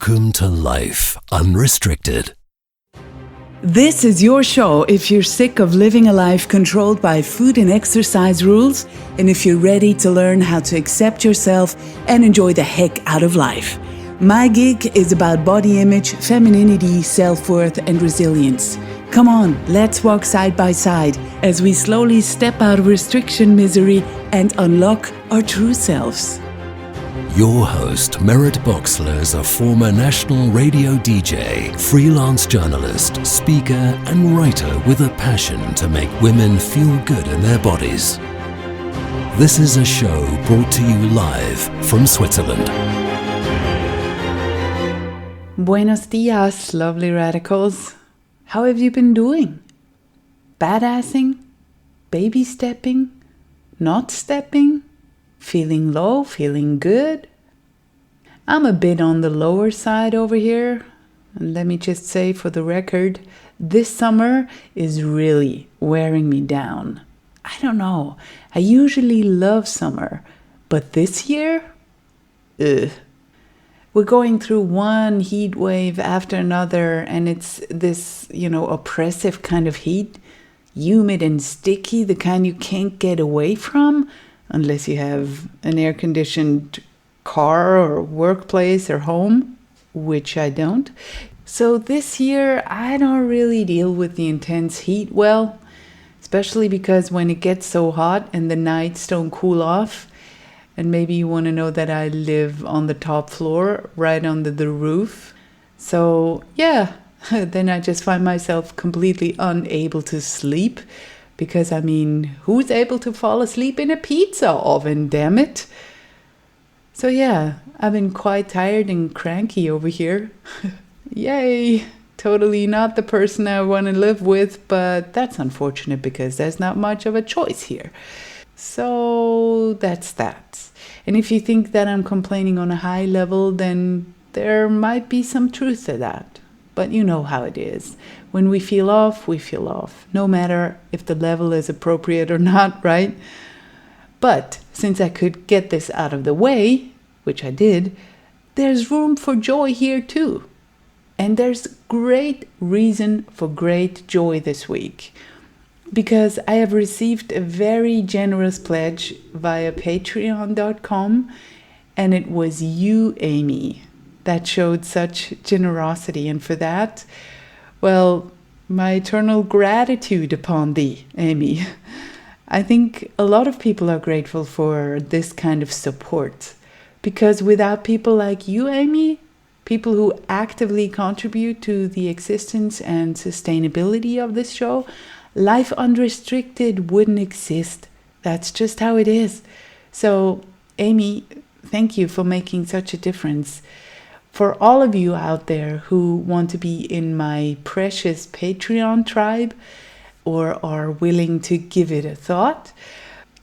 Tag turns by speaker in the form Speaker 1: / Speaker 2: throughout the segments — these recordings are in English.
Speaker 1: Welcome to Life Unrestricted.
Speaker 2: This is your show if you're sick of living a life controlled by food and exercise rules, and if you're ready to learn how to accept yourself and enjoy the heck out of life. My gig is about body image, femininity, self-worth, and resilience. Come on, let's walk side by side as we slowly step out of restriction misery and unlock our true selves.
Speaker 1: Your host, Merritt Boxler, is a former national radio DJ, freelance journalist, speaker, and writer with a passion to make women feel good in their bodies. This is a show brought to you live from Switzerland.
Speaker 2: Buenos dias, lovely radicals. How have you been doing? Badassing? Baby stepping? Not stepping? Feeling low? Feeling good? I'm a bit on the lower side over here. And let me just say for the record, this summer is really wearing me down. I don't know. I usually love summer. But this year? Ugh. We're going through one heat wave after another, and it's this, oppressive kind of heat. Humid and sticky, the kind you can't get away from. Unless you have an air-conditioned car or workplace or home, which I don't. So this year, I don't really deal with the intense heat well, especially because when it gets so hot and the nights don't cool off, and maybe you want to know that I live on the top floor, right under the roof. So yeah, then I just find myself completely unable to sleep. Because, who's able to fall asleep in a pizza oven, damn it? So yeah, I've been quite tired and cranky over here. Yay! Totally not the person I want to live with, but that's unfortunate because there's not much of a choice here. So that's that. And if you think that I'm complaining on a high level, then there might be some truth to that. But you know how it is. When we feel off, no matter if the level is appropriate or not, right? But since I could get this out of the way, which I did, there's room for joy here too. And there's great reason for great joy this week. Because I have received a very generous pledge via patreon.com, and it was you, Amy, that showed such generosity. And for that, well, my eternal gratitude upon thee, Amy. I think a lot of people are grateful for this kind of support. Because without people like you, Amy, people who actively contribute to the existence and sustainability of this show, Life Unrestricted wouldn't exist. That's just how it is. So, Amy, thank you for making such a difference. For all of you out there who want to be in my precious Patreon tribe or are willing to give it a thought,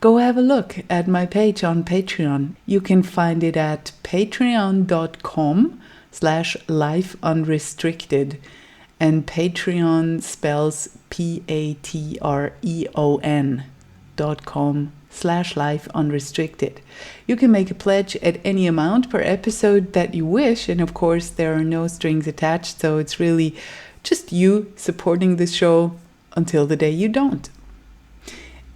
Speaker 2: go have a look at my page on Patreon. You can find it at patreon.com/lifeunrestricted. And Patreon spells patreon.com/lifeunrestricted. You can make a pledge at any amount per episode that you wish, and of course there are no strings attached, so it's really just you supporting the show until the day you don't.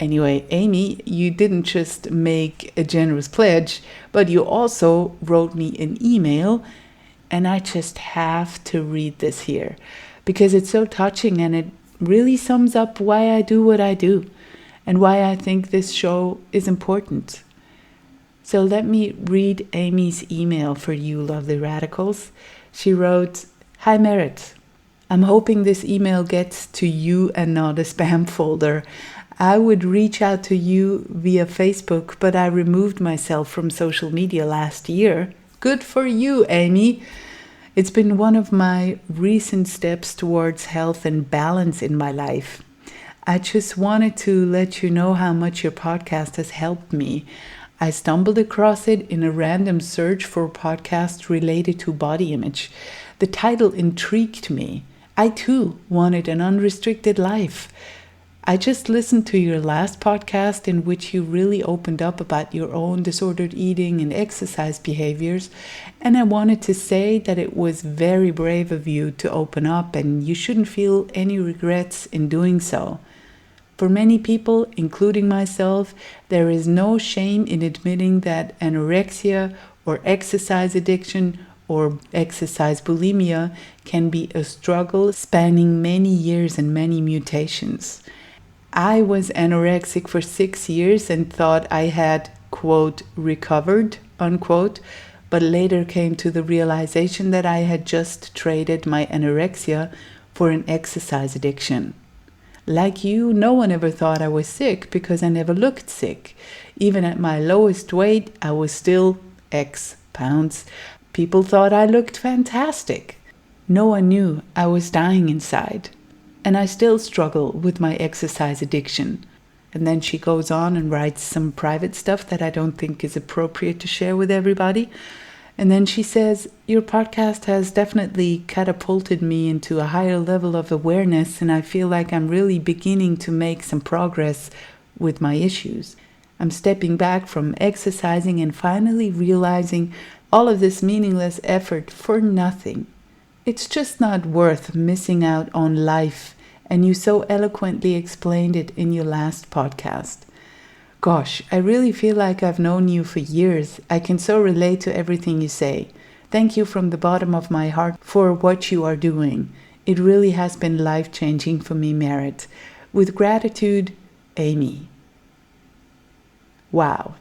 Speaker 2: Anyway, Amy, you didn't just make a generous pledge, but you also wrote me an email, and I just have to read this here because it's so touching and it really sums up why I do what I do and why I think this show is important. So let me read Amy's email for you, lovely radicals. She wrote, "Hi Merritt, I'm hoping this email gets to you and not a spam folder. I would reach out to you via Facebook, but I removed myself from social media last year. Good for you, Amy. It's been one of my recent steps towards health and balance in my life. I just wanted to let you know how much your podcast has helped me. I stumbled across it in a random search for podcasts related to body image. The title intrigued me. I too wanted an unrestricted life. I just listened to your last podcast in which you really opened up about your own disordered eating and exercise behaviors. And I wanted to say that it was very brave of you to open up, and you shouldn't feel any regrets in doing so. For many people, including myself, there is no shame in admitting that anorexia or exercise addiction or exercise bulimia can be a struggle spanning many years and many mutations. I was anorexic for 6 years and thought I had, quote, recovered, unquote, but later came to the realization that I had just traded my anorexia for an exercise addiction. Like you, no one ever thought I was sick because I never looked sick. Even at my lowest weight, I was still X pounds. People thought I looked fantastic. No one knew I was dying inside. And I still struggle with my exercise addiction. And then she goes on and writes some private stuff that I don't think is appropriate to share with everybody. And then she says, your podcast has definitely catapulted me into a higher level of awareness, and I feel like I'm really beginning to make some progress with my issues. I'm stepping back from exercising and finally realizing all of this meaningless effort for nothing. It's just not worth missing out on life, and you so eloquently explained it in your last podcast. Gosh, I really feel like I've known you for years. I can so relate to everything you say. Thank you from the bottom of my heart for what you are doing. It really has been life-changing for me, Merit. With gratitude, Amy. Wow.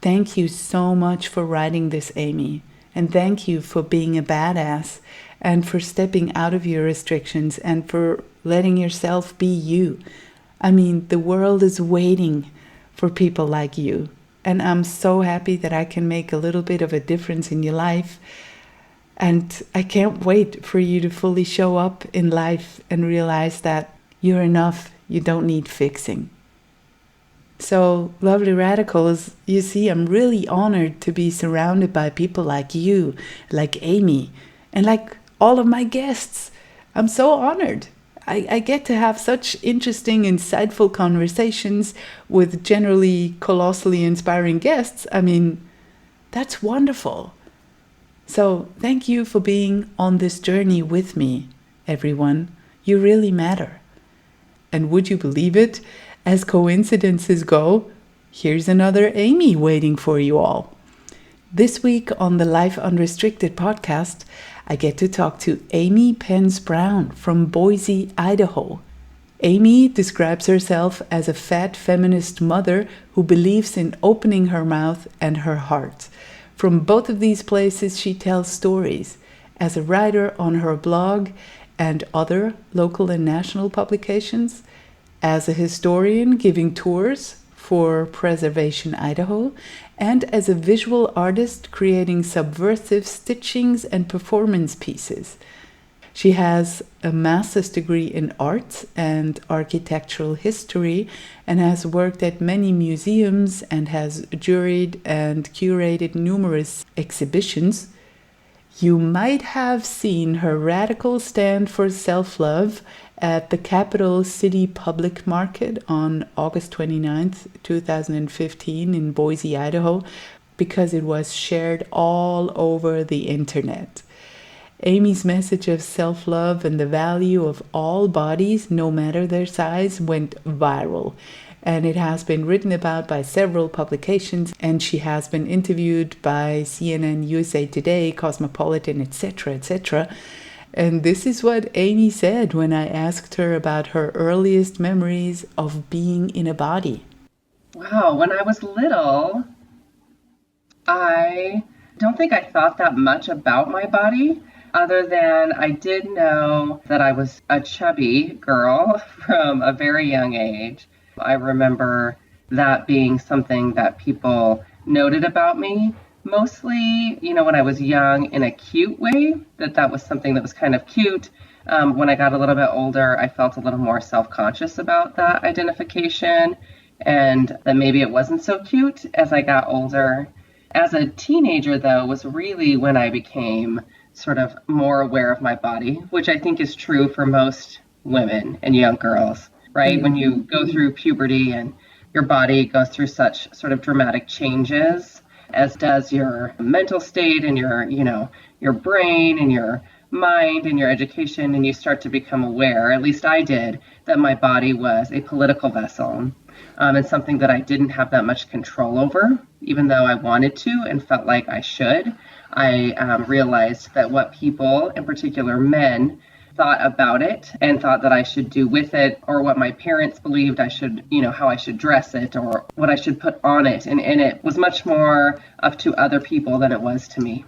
Speaker 2: Thank you so much for writing this, Amy. And thank you for being a badass and for stepping out of your restrictions and for letting yourself be you. I mean, the world is waiting for people like you. And I'm so happy that I can make a little bit of a difference in your life. And I can't wait for you to fully show up in life and realize that you're enough. You don't need fixing. So, lovely radicals, you see, I'm really honored to be surrounded by people like you, like Amy, and like all of my guests. I'm so honored. I get to have such interesting, insightful conversations with generally colossally inspiring guests. I mean, that's wonderful. So thank you for being on this journey with me, everyone. You really matter. And would you believe it? As coincidences go, here's another Amy waiting for you all. This week on the Life Unrestricted podcast, I get to talk to Amy Pence Brown from Boise, Idaho. Amy describes herself as a fat feminist mother who believes in opening her mouth and her heart. From both of these places, she tells stories. As a writer on her blog and other local and national publications, as a historian giving tours for Preservation Idaho, and as a visual artist creating subversive stitchings and performance pieces. She has a master's degree in art and architectural history and has worked at many museums and has juried and curated numerous exhibitions. You might have seen her radical stand for self-love at the Capital City Public Market on August 29th, 2015 in Boise, Idaho, because it was shared all over the internet. Amy's message of self-love and the value of all bodies, no matter their size, went viral. And it has been written about by several publications, and she has been interviewed by CNN, USA Today, Cosmopolitan, etc., etc. And this is what Amy said when I asked her about her earliest memories of being in a body.
Speaker 3: Wow, when I was little, I don't think I thought that much about my body, other than I did know that I was a chubby girl from a very young age. I remember that being something that people noted about me. Mostly, when I was young in a cute way, that was something that was kind of cute. When I got a little bit older, I felt a little more self-conscious about that identification, and that maybe it wasn't so cute as I got older. As a teenager, though, was really when I became sort of more aware of my body, which I think is true for most women and young girls. right? When you go through puberty and your body goes through such sort of dramatic changes, as does your mental state and your brain and your mind and your education, and you start to become aware, at least I did, that my body was a political vessel, and something that I didn't have that much control over, even though I wanted to and felt like I should. I realized that what people, in particular men, thought about it and thought that I should do with it, or what my parents believed I should, how I should dress it or what I should put on it. And it was much more up to other people than it was to me.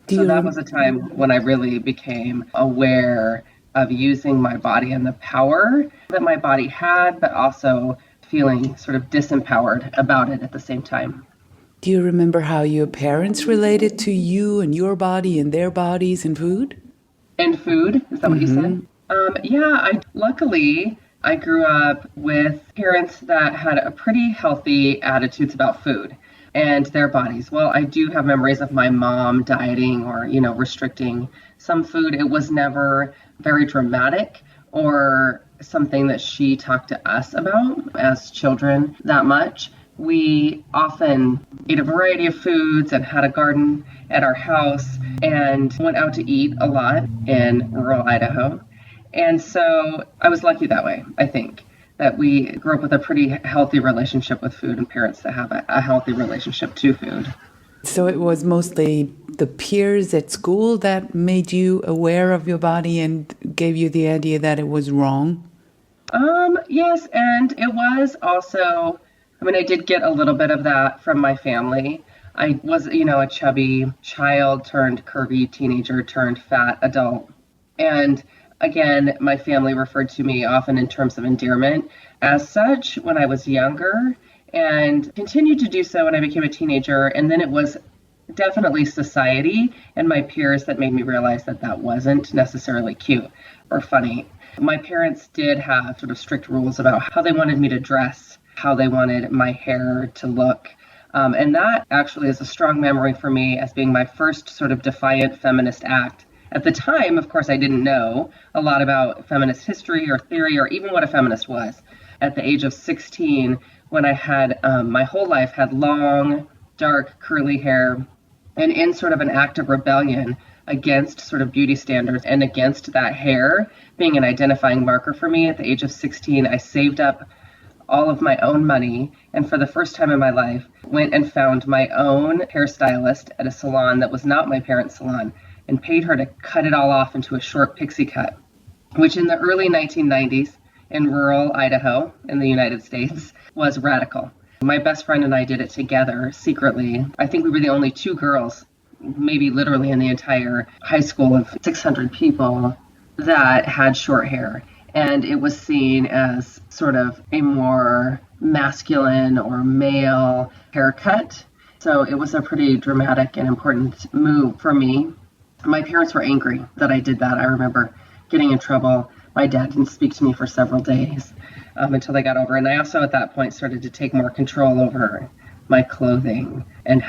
Speaker 3: So that was a time when I really became aware of using my body and the power that my body had, but also feeling sort of disempowered about it at the same time.
Speaker 2: Do you remember how your parents related to you and your body and their bodies and food?
Speaker 3: And food, is that what you said? Luckily, I grew up with parents that had a pretty healthy attitudes about food and their bodies. Well, I do have memories of my mom dieting or, restricting some food. It was never very dramatic or something that she talked to us about as children that much. We often ate a variety of foods and had a garden at our house and went out to eat a lot in rural Idaho. And so I was lucky that way, I think, that we grew up with a pretty healthy relationship with food and parents that have a healthy relationship to food.
Speaker 2: So it was mostly the peers at school that made you aware of your body and gave you the idea that it was wrong?
Speaker 3: Yes, and it was also, I did get a little bit of that from my family. I was, a chubby child turned curvy teenager turned fat adult. And again, my family referred to me often in terms of endearment as such when I was younger and continued to do so when I became a teenager. And then it was definitely society and my peers that made me realize that that wasn't necessarily cute or funny. My parents did have sort of strict rules about how they wanted me to dress, how they wanted my hair to look. And that actually is a strong memory for me as being my first sort of defiant feminist act. At the time, of course, I didn't know a lot about feminist history or theory or even what a feminist was. At the age of 16, when I had my whole life had long, dark, curly hair, and in sort of an act of rebellion against sort of beauty standards and against that hair being an identifying marker for me, at the age of 16, I saved up all of my own money, and for the first time in my life, went and found my own hairstylist at a salon that was not my parents' salon, and paid her to cut it all off into a short pixie cut, which in the early 1990s in rural Idaho in the United States was radical. My best friend and I did it together secretly. I think we were the only two girls, maybe literally in the entire high school of 600 people that had short hair. And it was seen as sort of a more masculine or male haircut. So it was a pretty dramatic and important move for me. My parents were angry that I did that. I remember getting in trouble. My dad didn't speak to me for several days until they got over. And I also at that point started to take more control over my clothing and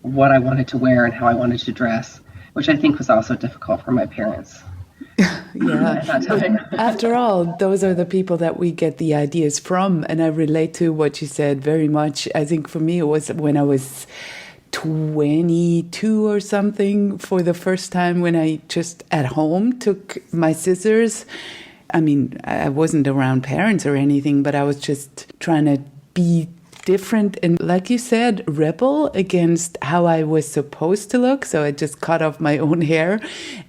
Speaker 3: what I wanted to wear and how I wanted to dress, which I think was also difficult for my parents.
Speaker 2: Yeah. After all, those are the people that we get the ideas from. And I relate to what you said very much. I think for me, it was when I was 22 or something for the first time when I just at home took my scissors. I wasn't around parents or anything, but I was just trying to be different and, like you said, rebel against how I was supposed to look. So I just cut off my own hair,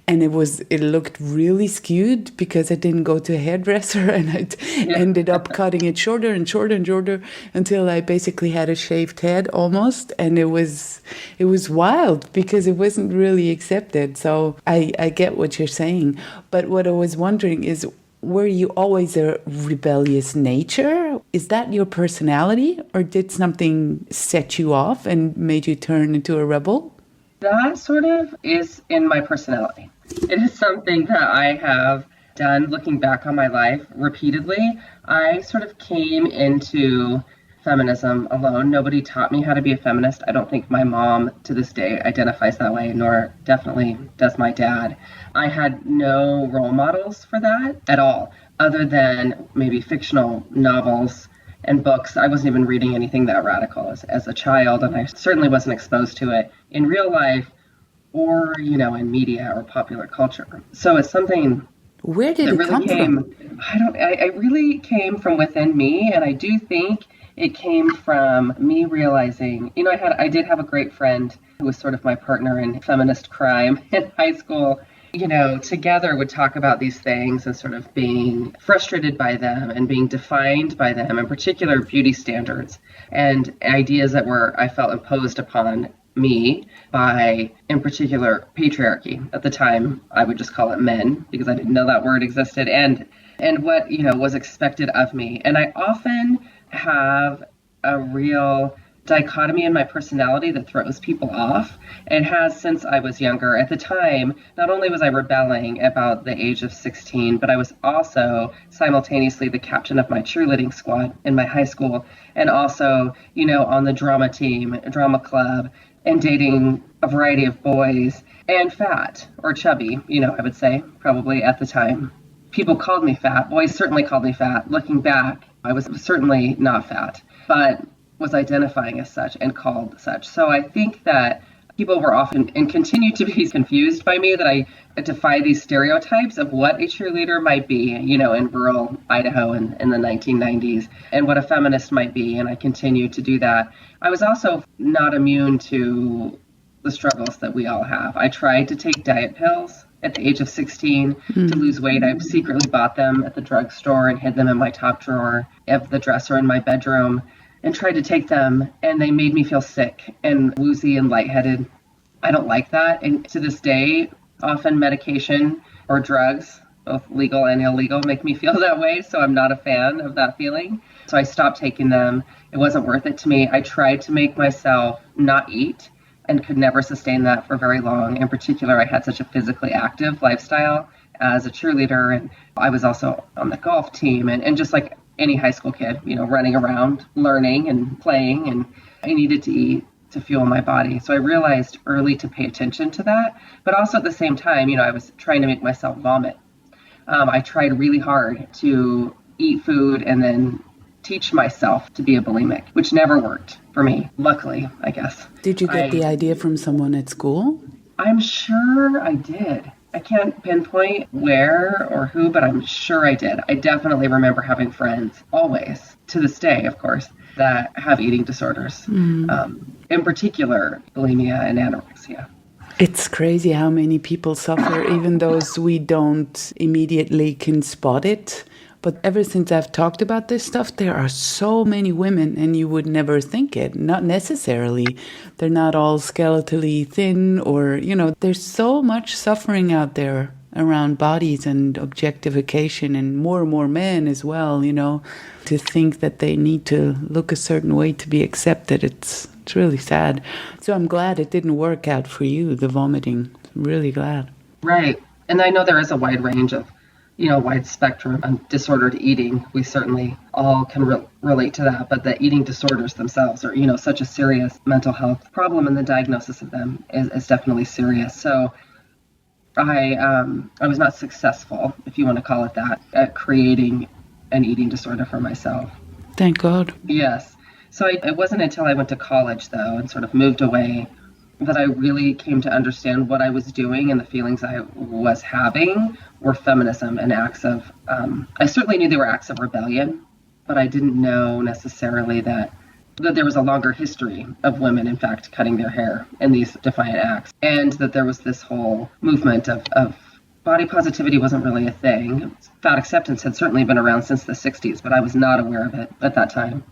Speaker 2: and it looked really skewed because I didn't go to a hairdresser, and I ended up cutting it shorter and shorter and shorter until I basically had a shaved head almost. And it was wild because it wasn't really accepted. So I get what you're saying. But what I was wondering is, were you always a rebellious nature? Is that your personality, or did something set you off and made you turn into a rebel?
Speaker 3: That sort of is in my personality. It is something that I have done looking back on my life repeatedly. I sort of came into feminism alone. Nobody taught me how to be a feminist. I don't think my mom to this day identifies that way, nor definitely does my dad. I had no role models for that at all, other than maybe fictional novels and books. I wasn't even reading anything that radical as a child, and I certainly wasn't exposed to it in real life or, in media or popular culture. So it's something
Speaker 2: Where did
Speaker 3: that
Speaker 2: it
Speaker 3: really
Speaker 2: come from?
Speaker 3: I really came from within me, and I do think it came from me realizing, I did have a great friend who was sort of my partner in feminist crime in high school. Together would talk about these things and sort of being frustrated by them and being defined by them, in particular beauty standards and ideas that were, I felt, imposed upon me by, in particular, patriarchy. At the time, I would just call it men because I didn't know that word existed, and what, was expected of me. And I often have a real dichotomy in my personality that throws people off, and has since I was younger. At the time, not only was I rebelling about the age of 16, but I was also simultaneously the captain of my cheerleading squad in my high school, and also, on the drama team, drama club, and dating a variety of boys, and fat or chubby, I would say, probably at the time. People called me fat. Boys certainly called me fat. Looking back, I was certainly not fat, but was identifying as such and called such. So I think that people were often and continue to be confused by me, that I defy these stereotypes of what a cheerleader might be, in rural Idaho in the 1990s, and what a feminist might be. And I continue to do that. I was also not immune to the struggles that we all have. I tried to take diet pills at the age of 16 to lose weight. I secretly bought them at the drugstore and hid them in my top drawer of the dresser in my bedroom, and tried to take them, and they made me feel sick and woozy and lightheaded. I don't like that. And to this day, often medication or drugs, both legal and illegal, make me feel that way. So I'm not a fan of that feeling. So I stopped taking them. It wasn't worth it to me. I tried to make myself not eat and could never sustain that for very long. In particular, I had such a physically active lifestyle as a cheerleader, and I was also on the golf team, and just like any high school kid, running around, learning and playing, and I needed to eat to fuel my body. So I realized early to pay attention to that, but also at the same time, I was trying to make myself vomit. I tried really hard to eat food and then teach myself to be a bulimic, which never worked for me, luckily, I guess.
Speaker 2: Did you get the idea from someone at school?
Speaker 3: I'm sure I did. I can't pinpoint where or who, but I'm sure I did. I definitely remember having friends, always, to this day, of course, that have eating disorders, in particular, bulimia and anorexia.
Speaker 2: It's crazy how many people suffer, even those we don't immediately can spot it. But ever since I've talked about this stuff, there are so many women, and you would never think it. Not necessarily. They're not all skeletally thin or, there's so much suffering out there around bodies and objectification, and more men as well, to think that they need to look a certain way to be accepted. It's really sad. So I'm glad it didn't work out for you, the vomiting. Really glad.
Speaker 3: Right. And I know there is a wide range of wide spectrum on disordered eating. We certainly all can relate to that, but the eating disorders themselves are, such a serious mental health problem, and the diagnosis of them is definitely serious. So I was not successful, if you want to call it that, at creating an eating disorder for myself.
Speaker 2: Thank God.
Speaker 3: Yes. So it wasn't until I went to college, though, and sort of moved away, that I really came to understand what I was doing, and the feelings I was having were feminism and acts of, I certainly knew they were acts of rebellion, but I didn't know necessarily that there was a longer history of women, in fact, cutting their hair in these defiant acts, and that there was this whole movement of body positivity wasn't really a thing. Fat acceptance had certainly been around since the 60s, but I was not aware of it at that time.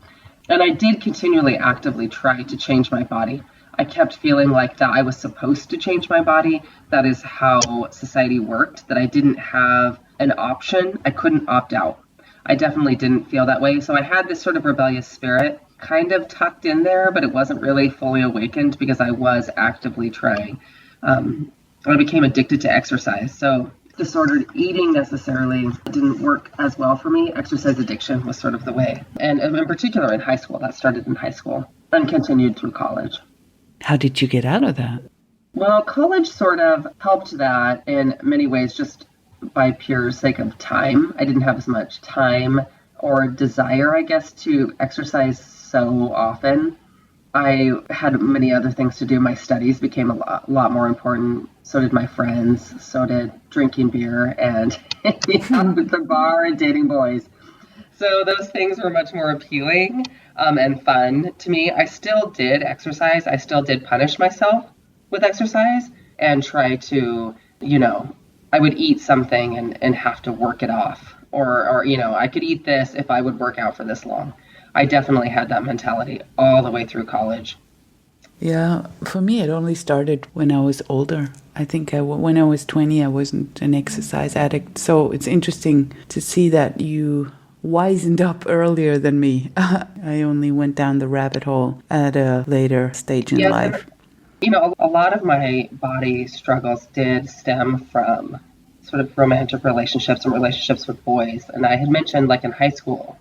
Speaker 3: And I did continually actively try to change my body. I kept feeling like that I was supposed to change my body. That is how society worked, that I didn't have an option. I couldn't opt out. I definitely didn't feel that way. So I had this sort of rebellious spirit kind of tucked in there, but it wasn't really fully awakened because I was actively trying. I became addicted to exercise. So disordered eating necessarily didn't work as well for me. Exercise addiction was sort of the way. And in particular in high school, that started in high school and continued through college.
Speaker 2: How did you get out of that?
Speaker 3: Well, college sort of helped that in many ways, just by pure sake of time. I didn't have as much time or desire, I guess, to exercise so often. I had many other things to do. My studies became a lot more important. So did my friends. So did drinking beer and at the bar and dating boys. So those things were much more appealing and fun to me. I still did exercise. I still did punish myself with exercise and try to, I would eat something and have to work it off. Or, I could eat this if I would work out for this long. I definitely had that mentality all the way through college.
Speaker 2: Yeah, for me, it only started when I was older. I think when I was 20, I wasn't an exercise addict. So it's interesting to see that you wisened up earlier than me. I only went down the rabbit hole at a later stage in life.
Speaker 3: A lot of my body struggles did stem from sort of romantic relationships and relationships with boys. And I had mentioned, like in high school,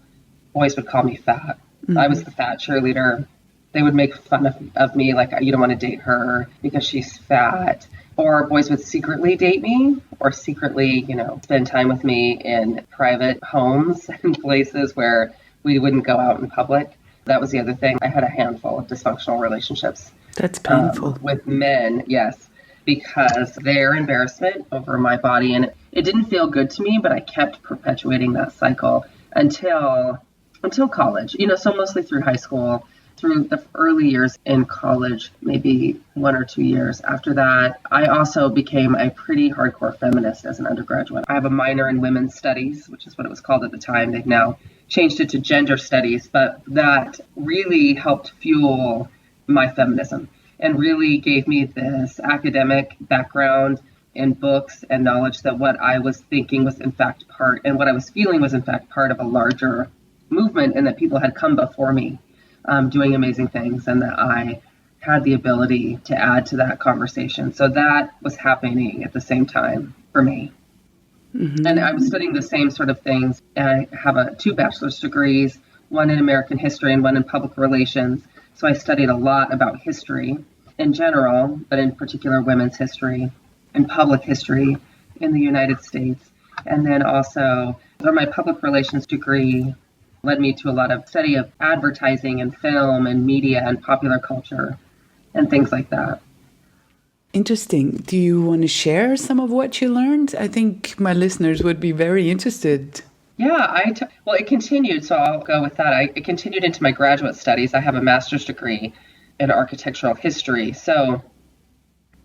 Speaker 3: boys would call me fat. Mm-hmm. I was the fat cheerleader. They would make fun of me, like, you don't want to date her because she's fat. Or boys would secretly date me or secretly, spend time with me in private homes and places where we wouldn't go out in public. That was the other thing. I had a handful of dysfunctional relationships.
Speaker 2: That's painful.
Speaker 3: With men, yes, because their embarrassment over my body. And it didn't feel good to me, but I kept perpetuating that cycle until college, so mostly through high school, through the early years in college, maybe 1 or 2 years. After that, I also became a pretty hardcore feminist as an undergraduate. I have a minor in women's studies, which is what it was called at the time. They've now changed it to gender studies, but that really helped fuel my feminism and really gave me this academic background in books and knowledge that what I was thinking was in fact part, and what I was feeling was in fact part of a larger movement, and that people had come before me doing amazing things, and that I had the ability to add to that conversation. So that was happening at the same time for me. Mm-hmm. And I was studying the same sort of things. I have 2 bachelor's degrees, one in American history and one in public relations. So I studied a lot about history in general, but in particular women's history and public history in the United States. And then also my public relations degree led me to a lot of study of advertising and film and media and popular culture and things like that.
Speaker 2: Interesting. Do you want to share some of what you learned? I think my listeners would be very interested.
Speaker 3: Yeah, well, it continued, so I'll go with that. It continued into my graduate studies. I have a master's degree in architectural history. So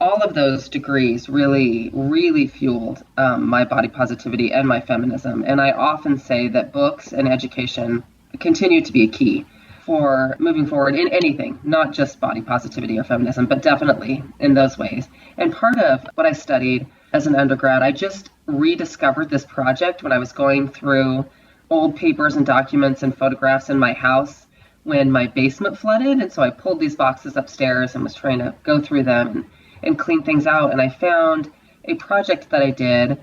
Speaker 3: all of those degrees really, really fueled my body positivity and my feminism. And I often say that books and education continue to be a key for moving forward in anything, not just body positivity or feminism, but definitely in those ways. And part of what I studied as an undergrad, I just rediscovered this project when I was going through old papers and documents and photographs in my house when my basement flooded. And so I pulled these boxes upstairs and was trying to go through them and clean things out. And I found a project that I did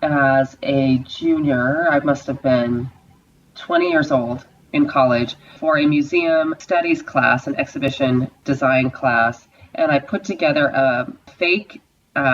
Speaker 3: as a junior. I must have been 20 years old in college for a museum studies class, an exhibition design class. And I put together a fake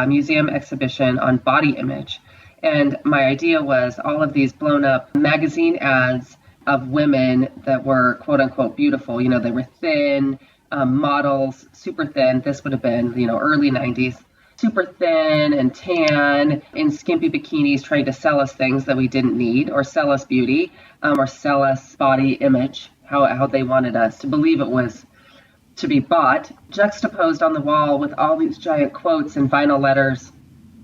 Speaker 3: museum exhibition on body image. And my idea was all of these blown up magazine ads of women that were quote unquote beautiful. They were thin, models, super thin. This would have been, early 90s, super thin and tan in skimpy bikinis trying to sell us things that we didn't need, or sell us beauty, or sell us body image, how they wanted us to believe it was to be bought, juxtaposed on the wall with all these giant quotes and vinyl letters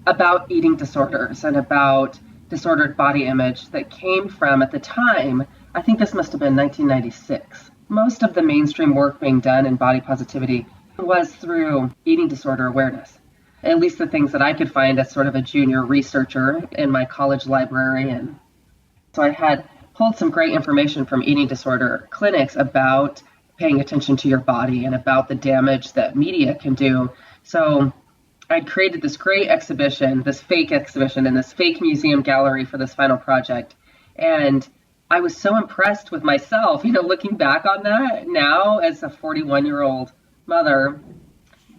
Speaker 3: about eating disorders and about disordered body image that came from, at the time, I think this must have been 1996. Most of the mainstream work being done in body positivity was through eating disorder awareness. At least the things that I could find as sort of a junior researcher in my college library. And so I had pulled some great information from eating disorder clinics about paying attention to your body and about the damage that media can do. So I'd created this great exhibition, this fake exhibition in this fake museum gallery for this final project. And I was so impressed with myself, looking back on that now as a 41-year-old mother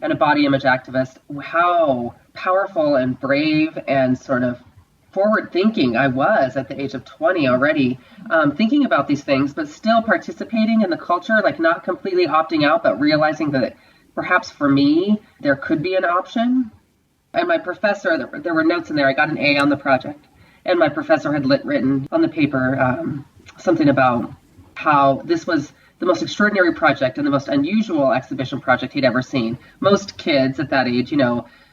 Speaker 3: and a body image activist, how powerful and brave and sort of forward thinking I was at the age of 20 already, thinking about these things, but still participating in the culture, like not completely opting out, but realizing that perhaps for me, there could be an option. And my professor, there were notes in there, I got an A on the project. And my professor had written on the paper something about how this was the most extraordinary project and the most unusual exhibition project he'd ever seen. Most kids at that age,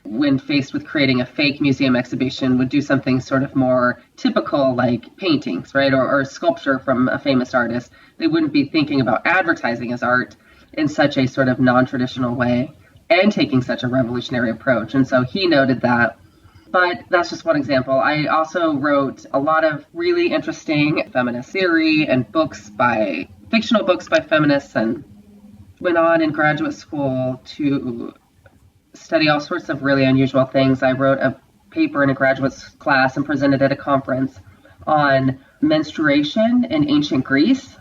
Speaker 3: when faced with creating a fake museum exhibition, would do something sort of more typical, like paintings, right, or sculpture from a famous artist. They wouldn't be thinking about advertising as art in such a sort of non-traditional way and taking such a revolutionary approach. And so he noted that. But that's just one example. I also wrote a lot of really interesting feminist theory and fictional books by feminists, and went on in graduate school to study all sorts of really unusual things. I wrote a paper in a graduate class and presented at a conference on menstruation in ancient Greece.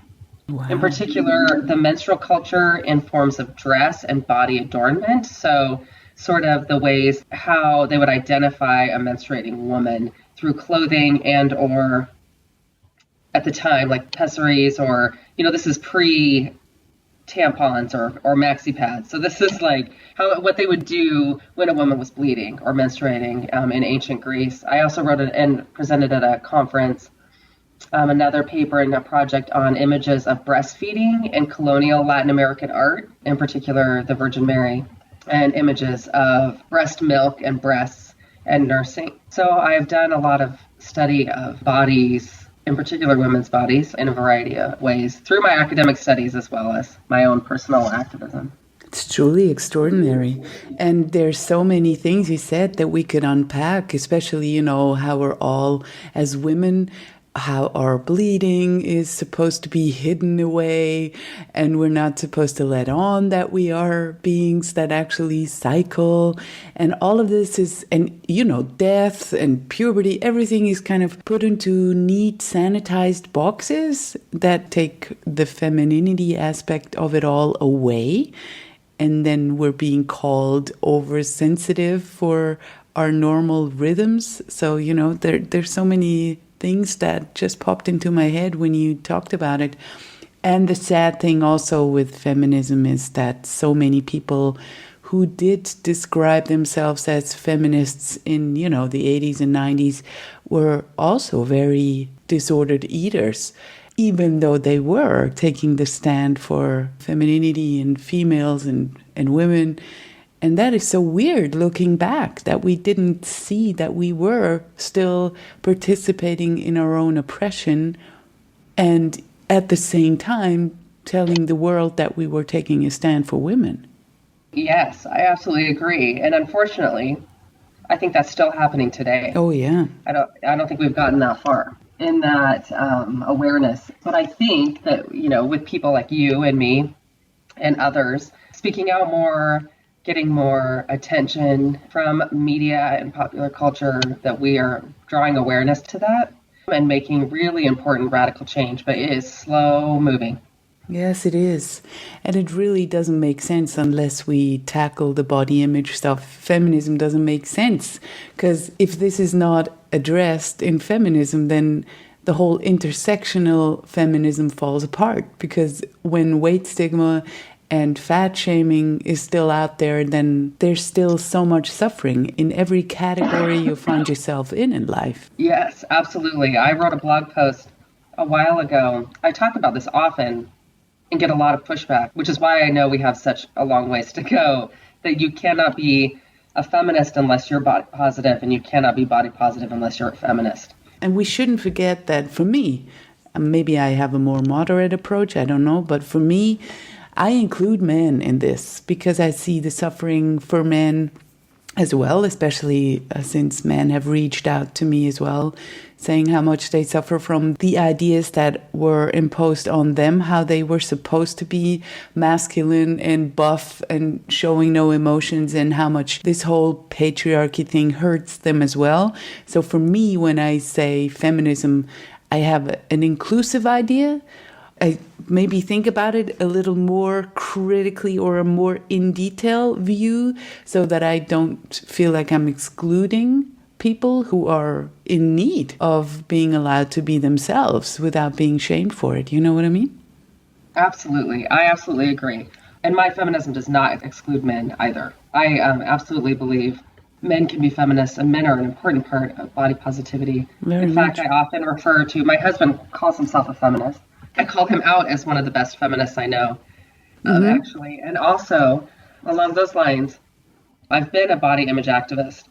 Speaker 3: Wow. In particular, the menstrual culture in forms of dress and body adornment. So sort of the ways how they would identify a menstruating woman through clothing and or at the time, like pessaries, or, this is pre-tampons or maxi pads. So this is like what they would do when a woman was bleeding or menstruating in ancient Greece. I also wrote and presented at a conference another paper in a project on images of breastfeeding in colonial Latin American art, in particular the Virgin Mary, and images of breast milk and breasts and nursing. So I have done a lot of study of bodies, in particular women's bodies, in a variety of ways through my academic studies as well as my own personal activism.
Speaker 2: It's truly extraordinary. And there's so many things you said that we could unpack, especially, how we're all, as women, how our bleeding is supposed to be hidden away, and we're not supposed to let on that we are beings that actually cycle. And all of this is, and death and puberty, everything is kind of put into neat, sanitized boxes that take the femininity aspect of it all away. And then we're being called oversensitive for our normal rhythms. So, there's so many things that just popped into my head when you talked about it. And the sad thing also with feminism is that so many people who did describe themselves as feminists in, the 80s and 90s were also very disordered eaters, even though they were taking the stand for femininity and females and women. And that is so weird looking back, that we didn't see that we were still participating in our own oppression and at the same time telling the world that we were taking a stand for women.
Speaker 3: Yes, I absolutely agree. And unfortunately, I think that's still happening today.
Speaker 2: Oh, yeah.
Speaker 3: I don't think we've gotten that far in that awareness. But I think that, with people like you and me and others speaking out more, getting more attention from media and popular culture, that we are drawing awareness to that and making really important radical change. But it is slow moving.
Speaker 2: Yes, it is. And it really doesn't make sense unless we tackle the body image stuff. Feminism doesn't make sense, because if this is not addressed in feminism, then the whole intersectional feminism falls apart. Because when weight stigma and fat shaming is still out there, then there's still so much suffering in every category you find yourself in life.
Speaker 3: Yes, absolutely. I wrote a blog post a while ago. I talk about this often and get a lot of pushback, which is why I know we have such a long ways to go, that you cannot be a feminist unless you're body positive, and you cannot be body positive unless you're a feminist.
Speaker 2: And we shouldn't forget that for me, maybe I have a more moderate approach, I don't know, but for me, I include men in this because I see the suffering for men as well, especially since men have reached out to me as well, saying how much they suffer from the ideas that were imposed on them, how they were supposed to be masculine and buff and showing no emotions, and how much this whole patriarchy thing hurts them as well. So for me, when I say feminism, I have an inclusive idea. I maybe think about it a little more critically or a more in detail view, so that I don't feel like I'm excluding people who are in need of being allowed to be themselves without being shamed for it. You know what I mean?
Speaker 3: Absolutely. I absolutely agree. And my feminism does not exclude men either. I absolutely believe men can be feminists, and men are an important part of body positivity. In fact, I often refer to, my husband calls himself a feminist. I call him out as one of the best feminists I know, actually. And also, along those lines, I've been a body image activist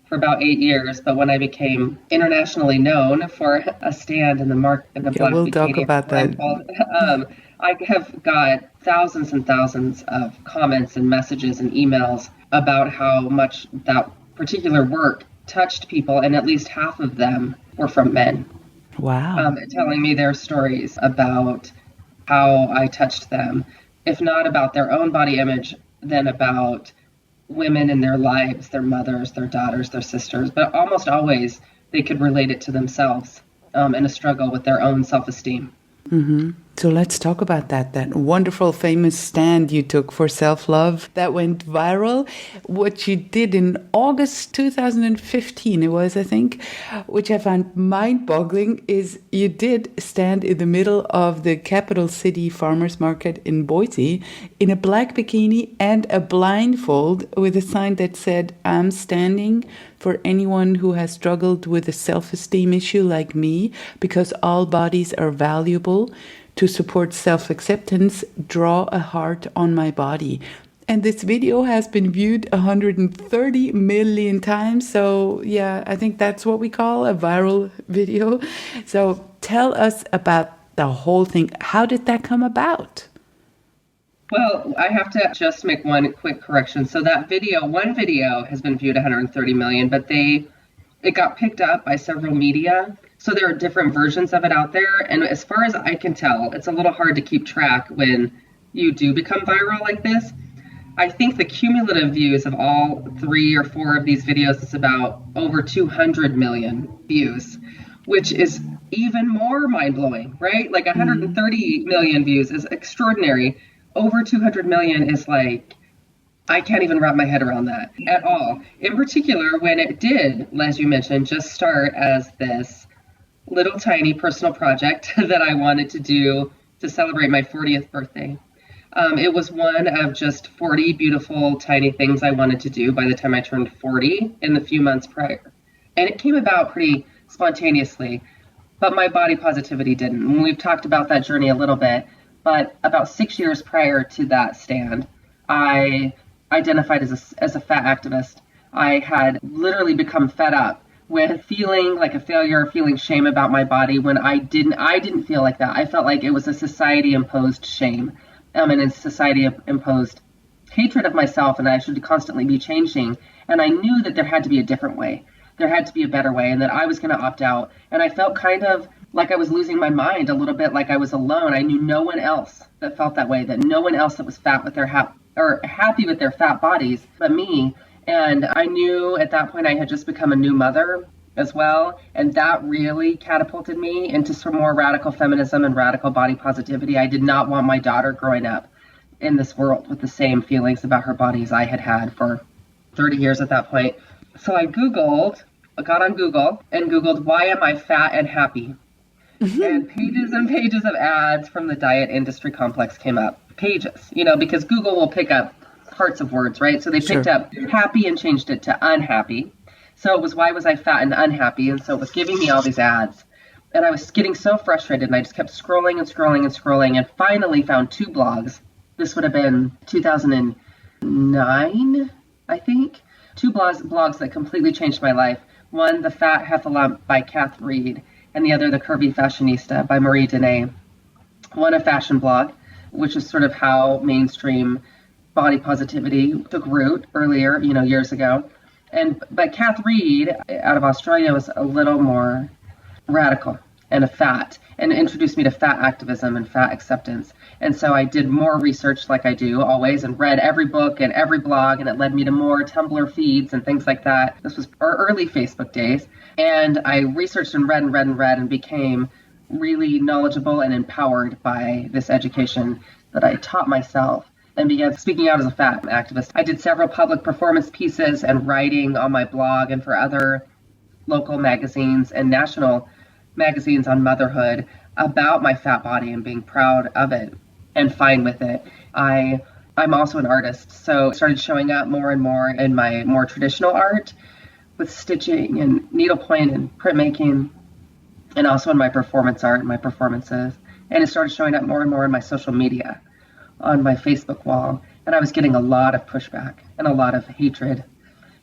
Speaker 3: for about 8 years, but when I became internationally known for a stand in the black
Speaker 2: we'll
Speaker 3: bikini,
Speaker 2: talk about that.
Speaker 3: I have got thousands and thousands of comments and messages and emails about how much that particular work touched people, and at least half of them were from men.
Speaker 2: Wow.
Speaker 3: Telling me their stories about how I touched them, if not about their own body image, then about women in their lives, their mothers, their daughters, their sisters, but almost always they could relate it to themselves in a struggle with their own self-esteem.
Speaker 2: Mm-hmm. So let's talk about that wonderful famous stand you took for self-love that went viral. What you did in August 2015, it was, I think, which I found mind-boggling, is you did stand in the middle of the capital city farmers market in Boise in a black bikini and a blindfold with a sign that said, "I'm standing for anyone who has struggled with a self-esteem issue like me, because all bodies are valuable. To support self-acceptance, draw a heart on my body." And this video has been viewed 130 million times. So yeah, I think that's what we call a viral video. So tell us about the whole thing. How did that come about?
Speaker 3: Well, I have to just make one quick correction. So that one video has been viewed 130 million, but it got picked up by several media. So there are different versions of it out there. And as far as I can tell, it's a little hard to keep track when you do become viral like this. I think the cumulative views of all 3 or 4 of these videos is about over 200 million views, which is even more mind-blowing, right? Like 130 million views is extraordinary. Over 200 million is like, I can't even wrap my head around that at all. In particular, when it did, as you mentioned, just start as this little tiny personal project that I wanted to do to celebrate my 40th birthday. It was one of just 40 beautiful, tiny things I wanted to do by the time I turned 40 in the few months prior. And it came about pretty spontaneously, but my body positivity didn't. And we've talked about that journey a little bit, but about 6 years prior to that stand, I identified as a fat activist. I had literally become fed up with feeling like a failure, feeling shame about my body when I didn't feel like that. I felt like it was a society-imposed shame, and a society-imposed hatred of myself, and I should constantly be changing. And I knew that there had to be a different way. There had to be a better way, and that I was going to opt out. And I felt kind of like I was losing my mind a little bit, like I was alone. I knew no one else that felt that way, that no one else that was fat with their happy with their fat bodies but me. And I knew at that point I had just become a new mother as well. And that really catapulted me into some more radical feminism and radical body positivity. I did not want my daughter growing up in this world with the same feelings about her body as I had had for 30 years at that point. So I got on Google and Googled, "Why am I fat and happy?" And pages of ads from the diet industry complex came up. Pages, because Google will pick up parts of words, right? So they picked up happy and changed it to unhappy. So it was, why was I fat and unhappy? And so it was giving me all these ads. And I was getting so frustrated, and I just kept scrolling and scrolling and scrolling, and finally found 2 blogs. This would have been 2009, I think. 2 blogs that completely changed my life. One, The Fat Heffalump by Kath Reed, and the other, The Curvy Fashionista by Marie Dene. One, a fashion blog, which is sort of how mainstream body positivity took root earlier, years ago. But Kath Reed out of Australia was a little more radical and introduced me to fat activism and fat acceptance. And so I did more research like I do always and read every book and every blog, and it led me to more Tumblr feeds and things like that. This was our early Facebook days. And I researched and read and read and read and became really knowledgeable and empowered by this education that I taught myself and began speaking out as a fat activist. I did several public performance pieces and writing on my blog and for other local magazines and national magazines on motherhood about my fat body and being proud of it and fine with it. I'm also an artist, so I started showing up more and more in my more traditional art with stitching and needlepoint and printmaking, and also in my performance art and my performances. And it started showing up more and more in my social media, on my Facebook wall. And I was getting a lot of pushback and a lot of hatred.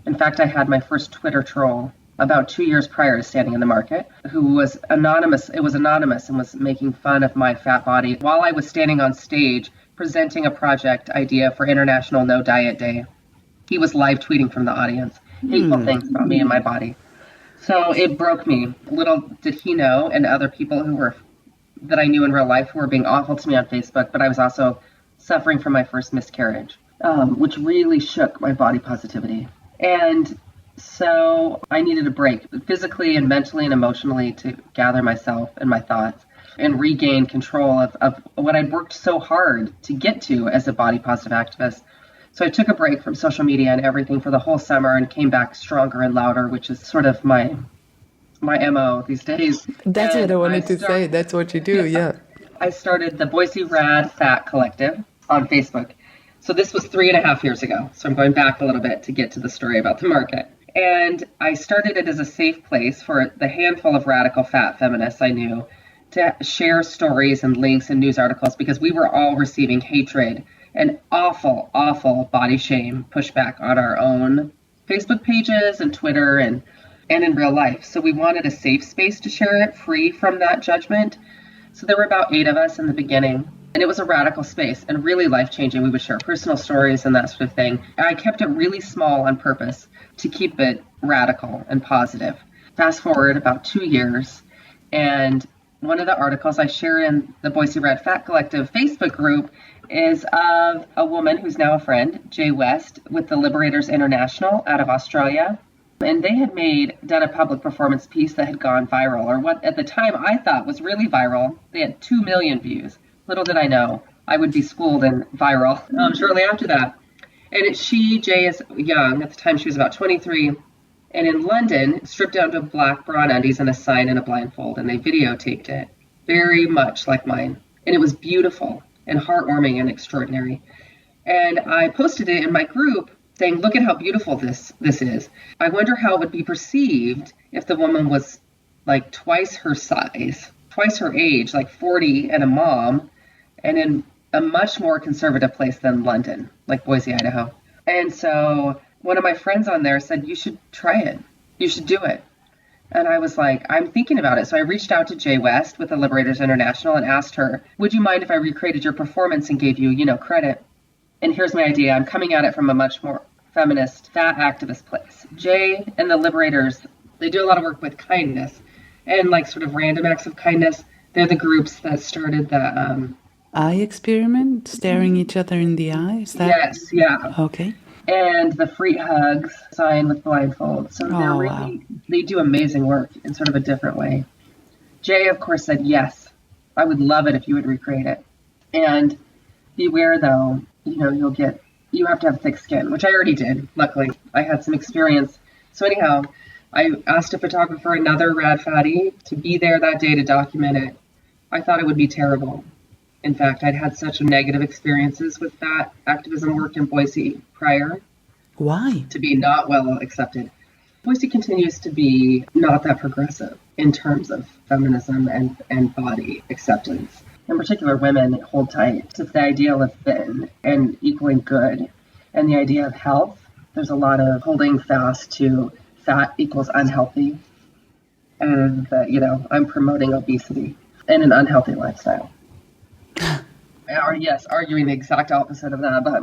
Speaker 3: In fact, I had my first Twitter troll about 2 years prior to standing in the market, who was anonymous. It was anonymous and was making fun of my fat body while I was standing on stage presenting a project idea for International No Diet Day. He was live tweeting from the audience, hateful things about me and my body. So it broke me. Little did he know, and other people that I knew in real life who were being awful to me on Facebook, but I was also suffering from my first miscarriage, which really shook my body positivity. And so I needed a break, physically and mentally and emotionally, to gather myself and my thoughts and regain control of what I'd worked so hard to get to as a body positive activist. So I took a break from social media and everything for the whole summer and came back stronger and louder, which is sort of my MO these days.
Speaker 2: That's what I wanted to say. That's what you do, yeah.
Speaker 3: I started the Boise Rad Fat Collective on Facebook. So this was 3.5 years ago. So I'm going back a little bit to get to the story about the market. And I started it as a safe place for the handful of radical fat feminists I knew to share stories and links and news articles, because we were all receiving hatred and awful, awful body shame pushback on our own Facebook pages and Twitter and in real life. So we wanted a safe space to share it, free from that judgment. So there were about 8 of us in the beginning, and it was a radical space and really life-changing. We would share personal stories and that sort of thing. I kept it really small on purpose to keep it radical and positive. Fast forward about 2 years, and one of the articles I share in the Boise Red Fat Collective Facebook group is of a woman who's now a friend, Jay West, with the Liberators International out of Australia. And they had done a public performance piece that had gone viral, or what at the time I thought was really viral. They had 2 million views. Little did I know I would be schooled in viral shortly after that. And Jay is young. At the time, she was about 23. And in London, stripped down to black bra and undies and a sign and a blindfold. And they videotaped it, very much like mine. And it was beautiful and heartwarming and extraordinary. And I posted it in my group saying, look at how beautiful this is. I wonder how it would be perceived if the woman was like twice her size, twice her age, like 40 and a mom, and in a much more conservative place than London, like Boise, Idaho. And so one of my friends on there said, you should try it. You should do it. And I was like, I'm thinking about it. So I reached out to Jay West with the Liberators International and asked her, would you mind if I recreated your performance and gave you, credit? And here's my idea. I'm coming at it from a much more feminist, fat activist place. Jay and the Liberators, they do a lot of work with kindness and like sort of random acts of kindness. They're the groups that started the
Speaker 2: eye experiment, staring each other in the eye. Is that?
Speaker 3: Yes, yeah.
Speaker 2: Okay.
Speaker 3: And the free hugs sign with blindfold. So they do amazing work in sort of a different way. Jay, of course, said, yes, I would love it if you would recreate it. And beware, though, you have to have thick skin, which I already did. Luckily, I had some experience. So anyhow, I asked a photographer, another rad fatty, to be there that day to document it. I thought it would be terrible. In fact, I'd had such negative experiences with fat activism work in Boise prior.
Speaker 2: Why?
Speaker 3: To be not well accepted. Boise continues to be not that progressive in terms of feminism and body acceptance. In particular, women hold tight to the ideal of thin and equaling good, and the idea of health. There's a lot of holding fast to fat equals unhealthy, and I'm promoting obesity and an unhealthy lifestyle. Yes, arguing the exact opposite of that, but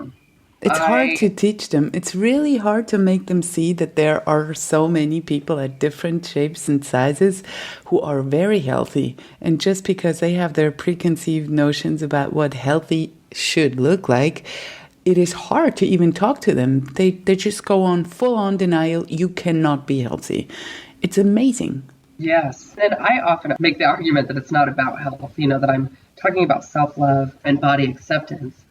Speaker 2: It's hard to teach them. It's really hard to make them see that there are so many people at different shapes and sizes who are very healthy. And just because they have their preconceived notions about what healthy should look like, it is hard to even talk to them. They just go on full on denial. You cannot be healthy. It's amazing.
Speaker 3: Yes. And I often make the argument that it's not about health, that I'm talking about self-love and body acceptance,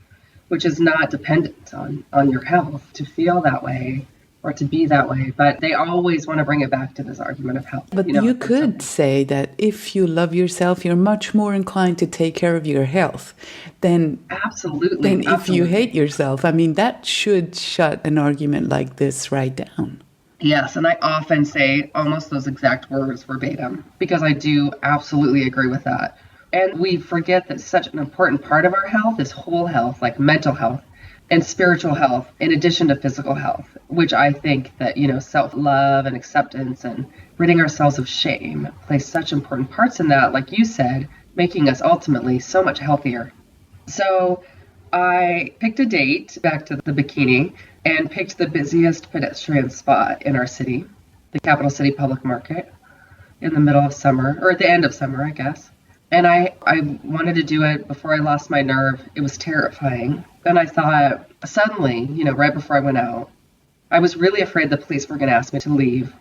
Speaker 3: which is not dependent on your health to feel that way or to be that way. But they always want to bring it back to this argument of health.
Speaker 2: But you could say that if you love yourself, you're much more inclined to take care of your health than if you hate yourself. I mean, that should shut an argument like this right down.
Speaker 3: Yes, and I often say almost those exact words verbatim because I do absolutely agree with that. And we forget that such an important part of our health is whole health, like mental health and spiritual health, in addition to physical health, which I think that, self-love and acceptance and ridding ourselves of shame play such important parts in that, like you said, making us ultimately so much healthier. So I picked a date back to the bikini and picked the busiest pedestrian spot in our city, the Capital City Public Market, in the middle of summer, or at the end of summer, I guess. And I wanted to do it before I lost my nerve. It was terrifying. And I thought, suddenly, right before I went out, I was really afraid the police were going to ask me to leave,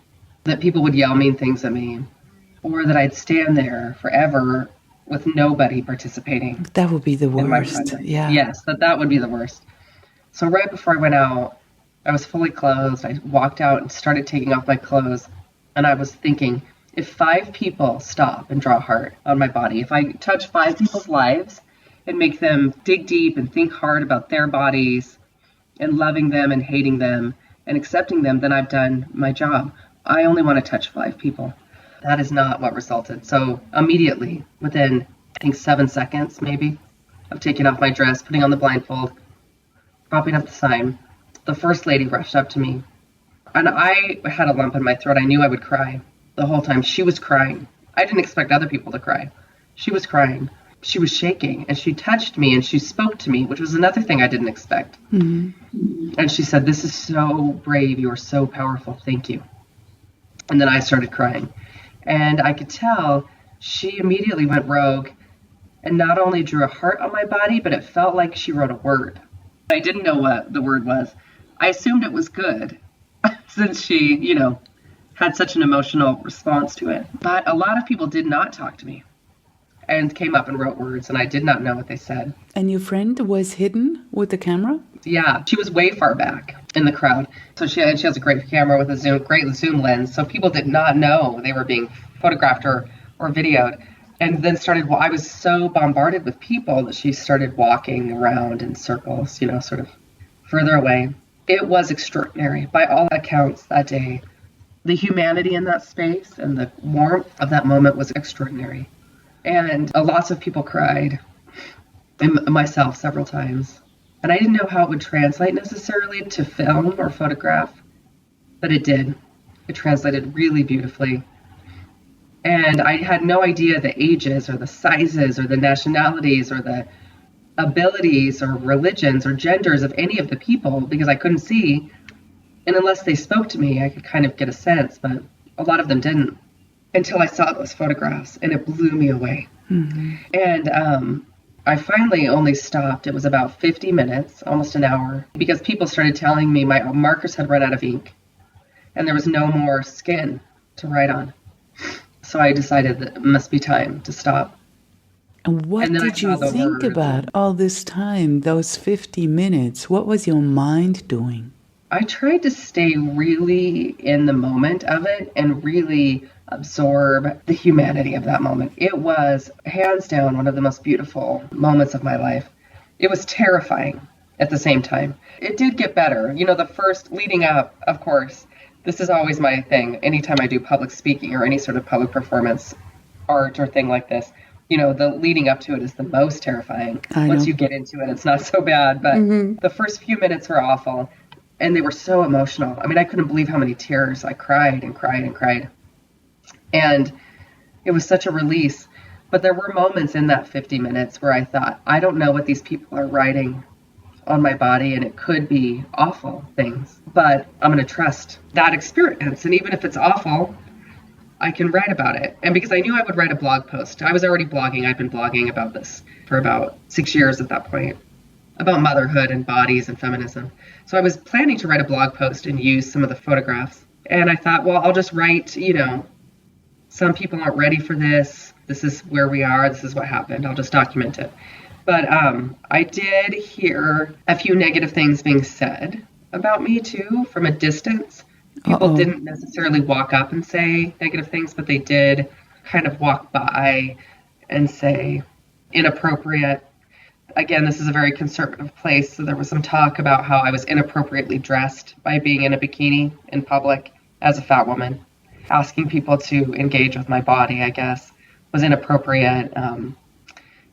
Speaker 3: that people would yell mean things at me, or that I'd stand there forever with nobody participating.
Speaker 2: That would be the worst. Yeah.
Speaker 3: Yes, that would be the worst. So right before I went out, I was fully clothed. I walked out and started taking off my clothes. And I was thinking, if 5 people stop and draw heart on my body, if I touch 5 people's lives and make them dig deep and think hard about their bodies and loving them and hating them and accepting them, then I've done my job. I only want to touch 5 people. That is not what resulted. So immediately, within, I think 7 seconds maybe, of taking off my dress, putting on the blindfold, propping up the sign, the first lady rushed up to me. And I had a lump in my throat. I knew I would cry. The whole time she was crying. I didn't expect other people to cry. She was crying. She was shaking, and she touched me and she spoke to me, which was another thing I didn't expect. Mm-hmm. And she said, "This is so brave. You are so powerful. Thank you." And then I started crying. And I could tell she immediately went rogue and not only drew a heart on my body, but it felt like she wrote a word. I didn't know what the word was. I assumed it was good since she, had such an emotional response to it. But a lot of people did not talk to me and came up and wrote words, and I did not know what they said.
Speaker 2: And your friend was hidden with the camera?
Speaker 3: Yeah, she was way far back in the crowd. So she has a great camera with a great zoom lens. So people did not know they were being photographed or videoed. And then I was so bombarded with people that she started walking around in circles, sort of further away. It was extraordinary by all accounts that day. The humanity in that space and the warmth of that moment was extraordinary. And lots of people cried, and myself several times. And I didn't know how it would translate necessarily to film or photograph, but it did. It translated really beautifully. And I had no idea the ages or the sizes or the nationalities or the abilities or religions or genders of any of the people because I couldn't see. And unless they spoke to me, I could kind of get a sense, but a lot of them didn't until I saw those photographs, and it blew me away. Mm-hmm. And I finally only stopped. It was about 50 minutes, almost an hour, because people started telling me my markers had run out of ink and there was no more skin to write on. So I decided that it must be time to stop.
Speaker 2: And what did you think about all this time, those 50 minutes? What was your mind doing?
Speaker 3: I tried to stay really in the moment of it and really absorb the humanity of that moment. It was hands down one of the most beautiful moments of my life. It was terrifying at the same time. It did get better. The first leading up, of course, this is always my thing. Anytime I do public speaking or any sort of public performance art or thing like this, the leading up to it is the most terrifying. Once you get into it, it's not so bad. But the first few minutes were awful. And they were so emotional. I mean, I couldn't believe how many tears I cried and cried and cried. And it was such a release. But there were moments in that 50 minutes where I thought, I don't know what these people are writing on my body, and it could be awful things, but I'm going to trust that experience. And even if it's awful, I can write about it. And because I knew I would write a blog post, I was already blogging. I'd been blogging about this for about 6 years at that point, about motherhood and bodies and feminism. So I was planning to write a blog post and use some of the photographs. And I thought, well, I'll just write, some people aren't ready for this. This is where we are. This is what happened. I'll just document it. But I did hear a few negative things being said about me, too, from a distance. People didn't necessarily walk up and say negative things, but they did kind of walk by and say inappropriate. Again, this is a very conservative place, so there was some talk about how I was inappropriately dressed by being in a bikini in public as a fat woman. Asking people to engage with my body, I guess, was inappropriate.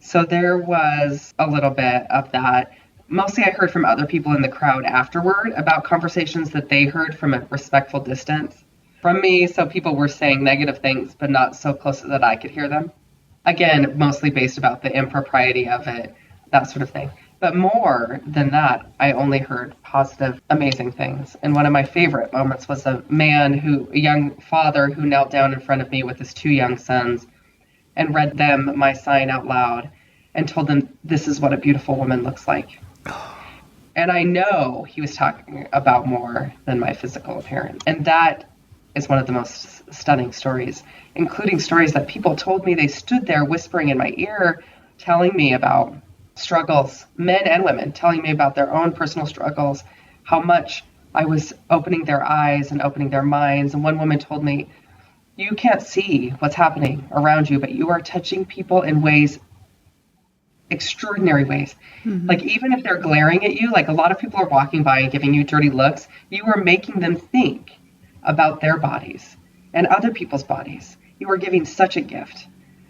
Speaker 3: So there was a little bit of that. Mostly I heard from other people in the crowd afterward about conversations that they heard from a respectful distance from me. So people were saying negative things, but not so close that I could hear them. Again, mostly based about the impropriety of it, that sort of thing. But more than that, I only heard positive, amazing things. And one of my favorite moments was a young father who knelt down in front of me with his 2 young sons and read them my sign out loud and told them, this is what a beautiful woman looks like. And I know he was talking about more than my physical appearance. And that is one of the most stunning stories, including stories that people told me. They stood there whispering in my ear, telling me about struggles, men and women, telling me about their own personal struggles, how much I was opening their eyes and opening their minds. And one woman told me, you can't see what's happening around you, but you are touching people in ways, extraordinary ways. Mm-hmm. Like even if they're glaring at you, like a lot of people are walking by and giving you dirty looks, you are making them think about their bodies and other people's bodies. You are giving such a gift.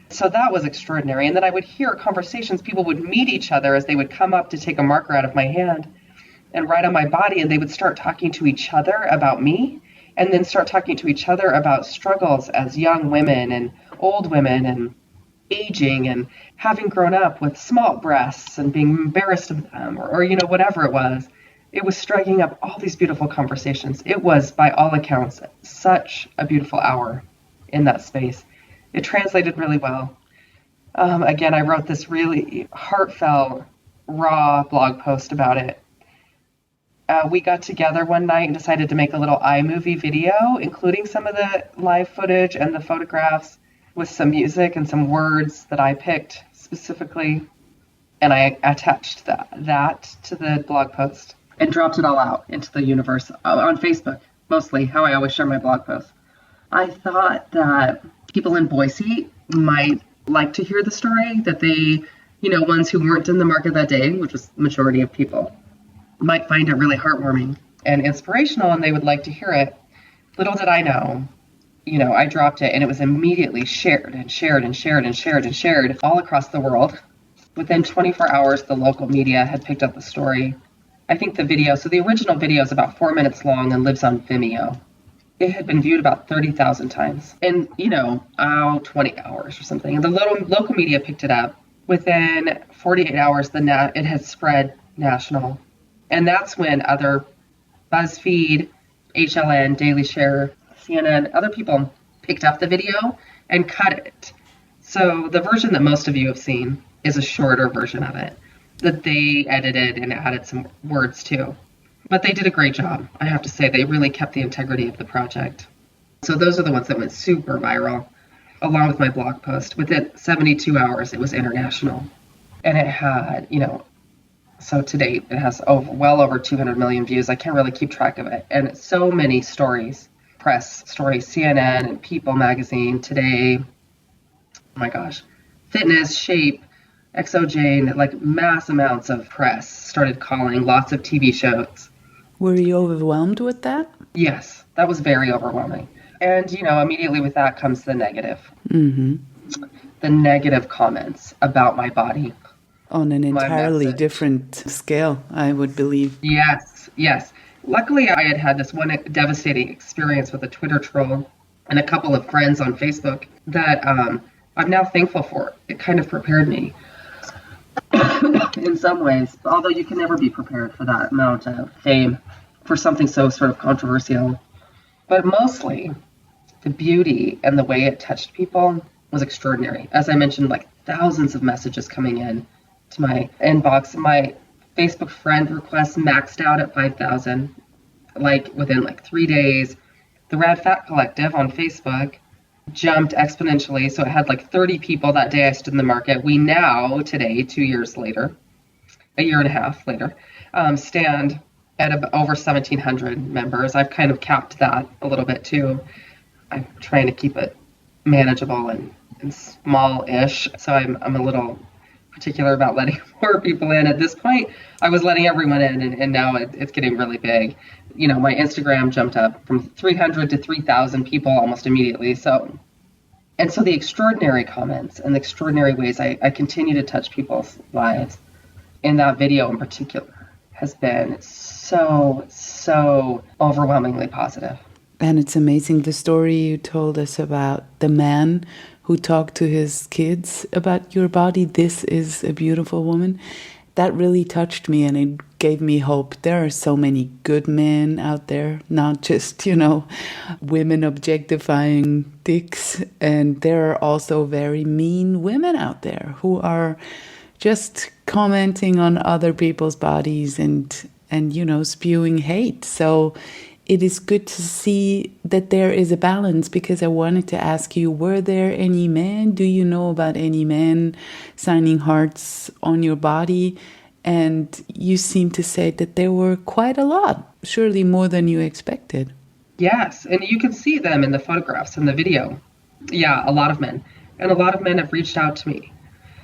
Speaker 3: So that was extraordinary. And then I would hear conversations. People would meet each other as they would come up to take a marker out of my hand and write on my body, and they would start talking to each other about me, and then start talking to each other about struggles as young women and old women and aging and having grown up with small breasts and being embarrassed of them or whatever it was. It was striking up all these beautiful conversations. It was, by all accounts, such a beautiful hour in that space. It translated really well. Again, I wrote this really heartfelt, raw blog post about it. We got together one night and decided to make a little iMovie video, including some of the live footage and the photographs with some music and some words that I picked specifically. And I attached that to the blog post and dropped it all out into the universe on Facebook, mostly how I always share my blog posts. I thought that people in Boise might like to hear the story, that they, ones who weren't in the market that day, which was the majority of people, might find it really heartwarming and inspirational, and they would like to hear it. Little did I know, I dropped it and it was immediately shared and shared and shared and shared and shared all across the world. Within 24 hours, the local media had picked up the story. I think the original video is about 4 minutes long and lives on Vimeo. It had been viewed about 30,000 times in, 20 hours or something. And the local media picked it up. Within 48 hours, it had spread national. And that's when other BuzzFeed, HLN, Daily Share, CNN, other people picked up the video and cut it. So the version that most of you have seen is a shorter version of it that they edited and added some words to. But they did a great job. I have to say, they really kept the integrity of the project. So those are the ones that went super viral, along with my blog post. Within 72 hours, it was international. And it had, so to date, it has well over 200 million views. I can't really keep track of it. And so many stories, press stories, CNN and People magazine, Today, oh my gosh, Fitness, Shape, XOJ, like mass amounts of press started calling, lots of TV shows.
Speaker 2: Were you overwhelmed with that?
Speaker 3: Yes, that was very overwhelming. And, immediately with that comes the negative. Mm-hmm. The negative comments about my body.
Speaker 2: On an entirely different scale, I would believe.
Speaker 3: Yes. Luckily, I had this one devastating experience with a Twitter troll and a couple of friends on Facebook that I'm now thankful for. It kind of prepared me. in some ways, although you can never be prepared for that amount of fame for something so sort of controversial. But mostly, the beauty and the way it touched people was extraordinary. As I mentioned, like thousands of messages coming in to my inbox. My Facebook friend requests maxed out at 5,000, like within like 3 days. The Rad Fat Collective on Facebook jumped exponentially. So it had like 30 people that day I stood in the market. We now, today, 2 years later, a year and a half later, stand at over 1,700 members. I've kind of capped that a little bit too. I'm trying to keep it manageable and small-ish. So I'm a little particular about letting more people in. At this point, I was letting everyone in, and now it's getting really big. You know, my Instagram jumped up from 300 to 3,000 people almost immediately. So the extraordinary comments and the extraordinary ways I continue to touch people's lives in that video in particular has been so overwhelmingly positive.
Speaker 2: And it's amazing the story you told us about the man who talked to his kids about your body. This is a beautiful woman. That really touched me, and it gave me hope. There are so many good men out there, not just, women objectifying dicks. And there are also very mean women out there who are just commenting on other people's bodies and spewing hate. So it is good to see that there is a balance, because I wanted to ask you, were there any men? Do you know about any men signing hearts on your body? And you seem to say that there were quite a lot, surely more than you expected.
Speaker 3: Yes, and you can see them in the photographs and the video. Yeah, a lot of men. And a lot of men have reached out to me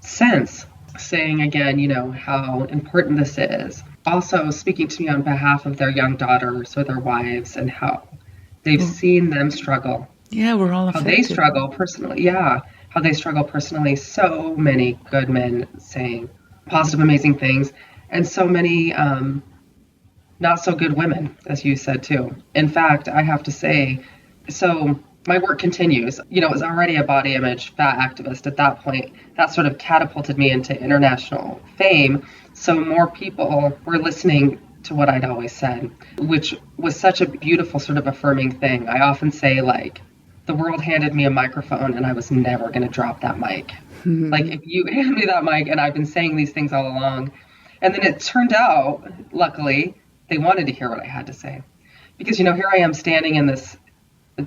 Speaker 3: since, saying again, how important this is. Also speaking to me on behalf of their young daughters or their wives, and how they've seen them struggle.
Speaker 2: Yeah, we're all affected.
Speaker 3: How they struggle personally. Yeah, how they struggle personally. So many good men saying positive, amazing things, and so many not so good women, as you said too. In fact, I have to say, so my work continues. I was already a body image fat activist at that point. That sort of catapulted me into international fame. So more people were listening to what I'd always said, which was such a beautiful sort of affirming thing. I often say, like, the world handed me a microphone and I was never going to drop that mic. Like, if you hand me that mic, and I've been saying these things all along, and then it turned out, luckily, they wanted to hear what I had to say. Because, here I am standing in this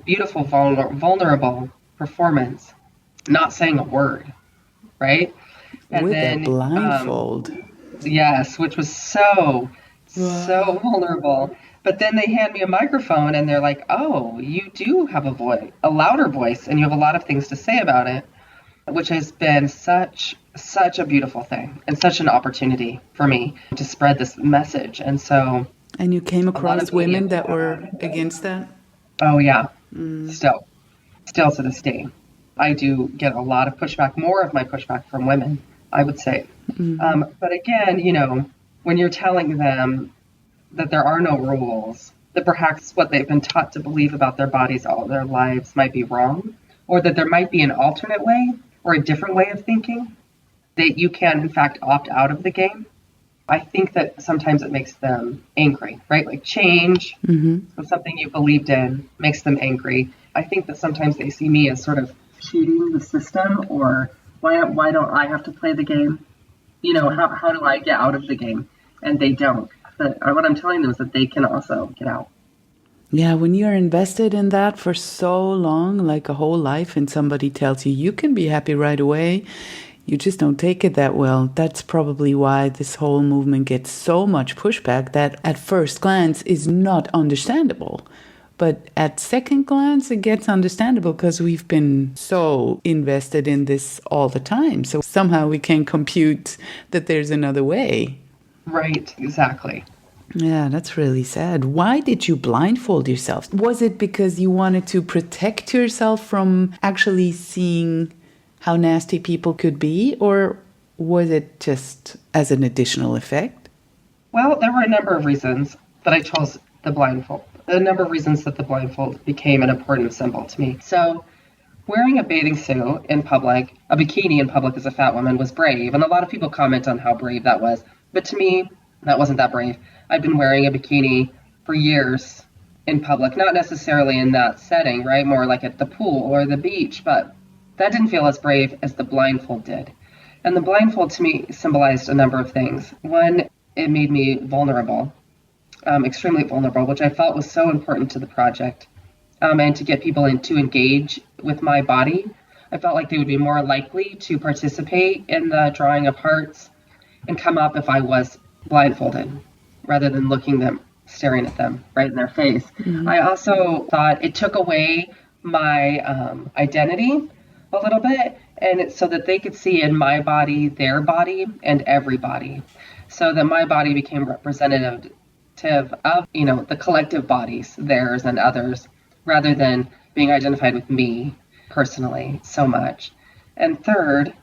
Speaker 3: beautiful, vulnerable performance, not saying a word, right? And
Speaker 2: with
Speaker 3: then,
Speaker 2: a blindfold.
Speaker 3: Yes, which was so vulnerable. But then they hand me a microphone and they're like, oh, you do have a louder voice, and you have a lot of things to say about it, which has been such a beautiful thing and such an opportunity for me to spread this message. And so.
Speaker 2: And you came across women that were against that?
Speaker 3: Oh, yeah. Still to this day. I do get a lot of pushback, more of my pushback from women, I would say. But again, when you're telling them that there are no rules, that perhaps what they've been taught to believe about their bodies all their lives might be wrong, or that there might be an alternate way or a different way of thinking, that you can, in fact, opt out of the game. I think that sometimes it makes them angry, right? Like change from something you believed in makes them angry. I think that sometimes they see me as sort of cheating the system, or why don't I have to play the game? How do I get out of the game? And they don't. But what I'm telling them is that they can also get out.
Speaker 2: Yeah, when you're invested in that for so long, like a whole life, and somebody tells you can be happy right away, you just don't take it that well. That's probably why this whole movement gets so much pushback that at first glance is not understandable. But at second glance, it gets understandable because we've been so invested in this all the time. So somehow we can compute that there's another way.
Speaker 3: Right, exactly.
Speaker 2: Yeah, that's really sad. Why did you blindfold yourself? Was it because you wanted to protect yourself from actually seeing how nasty people could be, or was it just as an additional effect?
Speaker 3: Well, there were a number of reasons that I chose the blindfold. A number of reasons that the blindfold became an important symbol to me. So wearing a bathing suit in public, a bikini in public as a fat woman was brave. And a lot of people comment on how brave that was. But to me, that wasn't that brave. I've been wearing a bikini for years in public, not necessarily in that setting, right? More like at the pool or the beach, but that didn't feel as brave as the blindfold did. And the blindfold to me symbolized a number of things. One, it made me vulnerable, extremely vulnerable, which I felt was so important to the project. And to get people to engage with my body. I felt like they would be more likely to participate in the drawing of hearts and come up if I was blindfolded, rather than staring at them right in their face. Mm-hmm. I also thought it took away my identity a little bit, and so that they could see in my body, their body, and everybody, so that my body became representative of, the collective bodies, theirs and others, rather than being identified with me personally so much. And third,